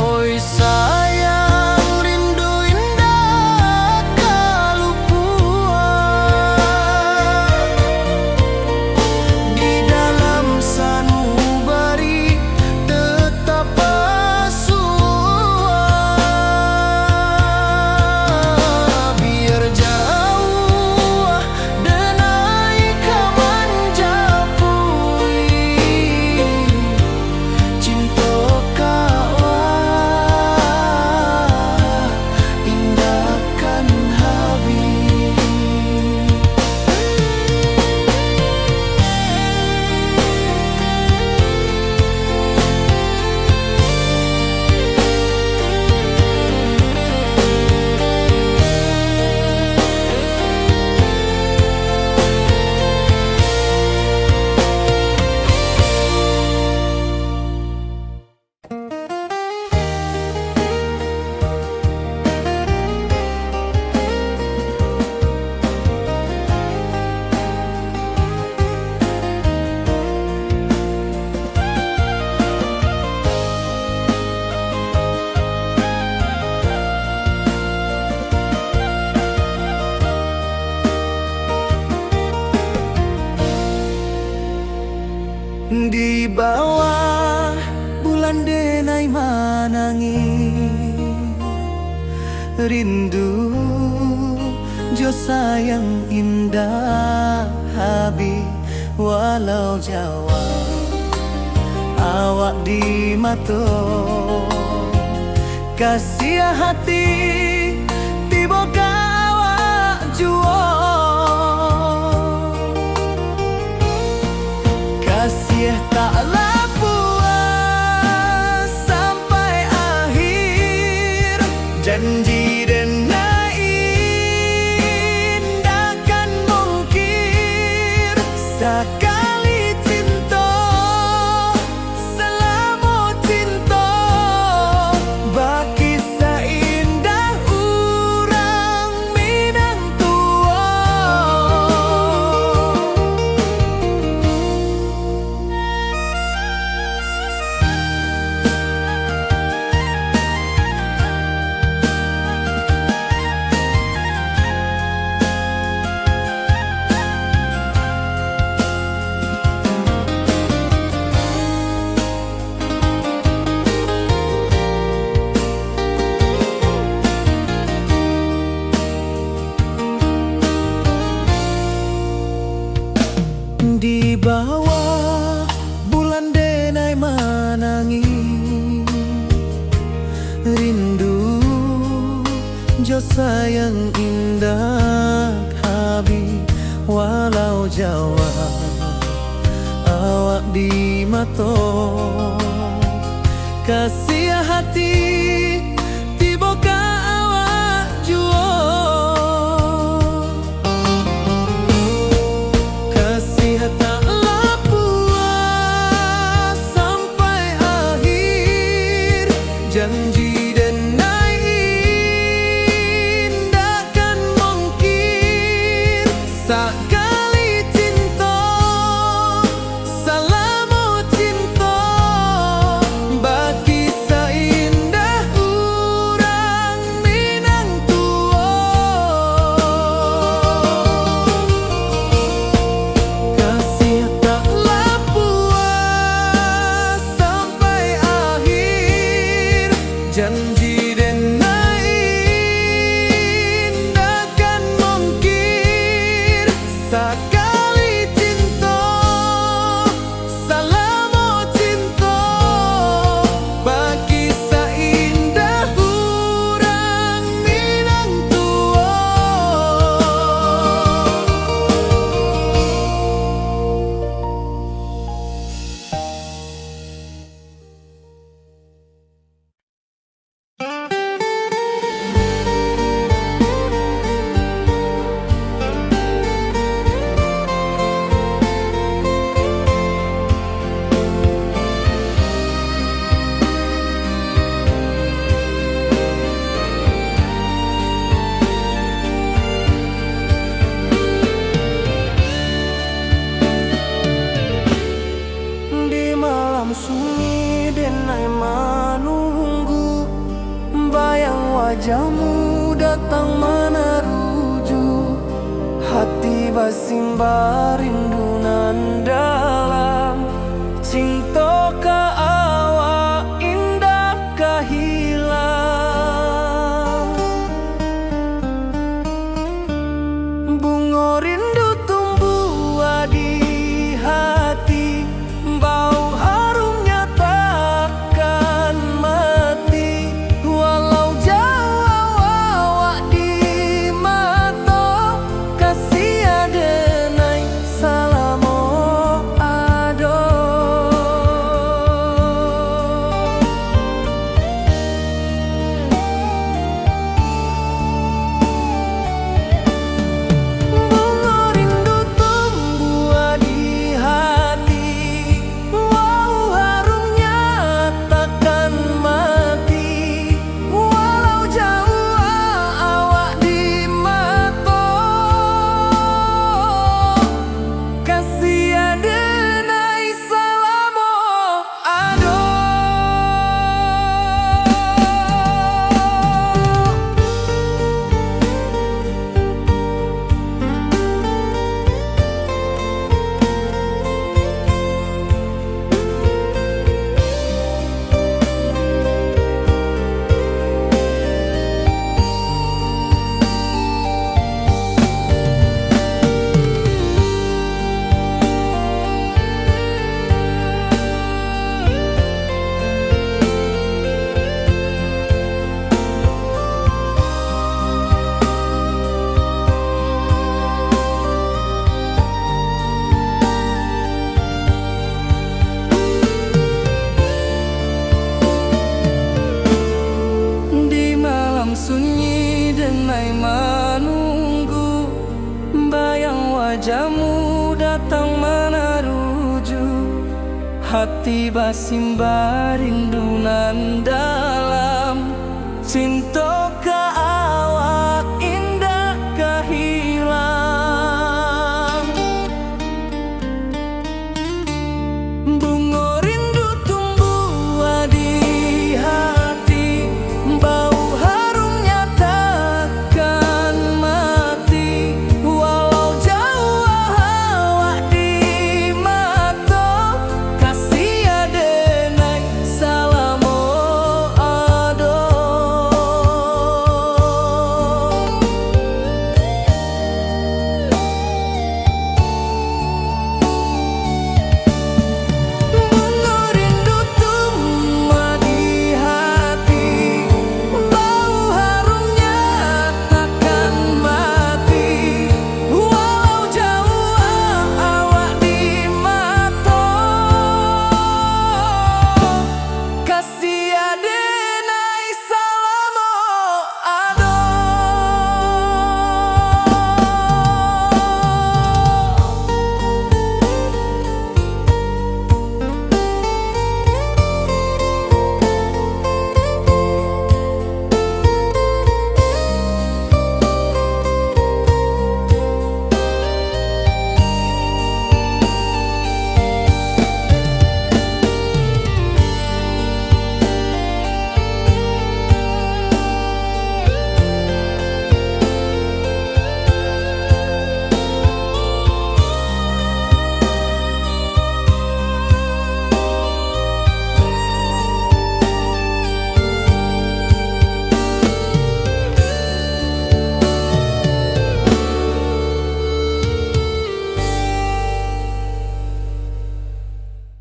Oi sayang, rindu indah kalupua di dalam sanubari tetap bersua. Biar jauh denai kamanjapui cinta ka indahkan habis. Di bawah bulan denai manangi rindu jo sayang indah Habib walau Jawa awak di mato kasih hati tiba ka awak juo kasih taklah puas sampai akhir janji dan sekali cinta, selama cinta, baki seindah orang Minang tua. Di bawah bulan denai manangi rindu jo sayang indah Habib walau Jawa awak di mato kasih hati tiba ka awak juo taklah puas sampai akhir janji dan indah kan mungkin sekali cinta selama cinta baki seindah orang Minang tua kasih taklah puas sampai akhir janji dan indah kan mungkin sekali cinta selama cinta baki seindah orang Minang tua. Di malam sunyi denai menunggu bayang wajahmu datang meneruju hati basimba rindu nan dalam cinta ka awak indah ka hilang bunga rindu tumbuh di hati bau harumnya takkan mati walau jauh awak di mata kasih adenai salamo wajahmu datang meneruju, hati basimba rindunan dalam cinta.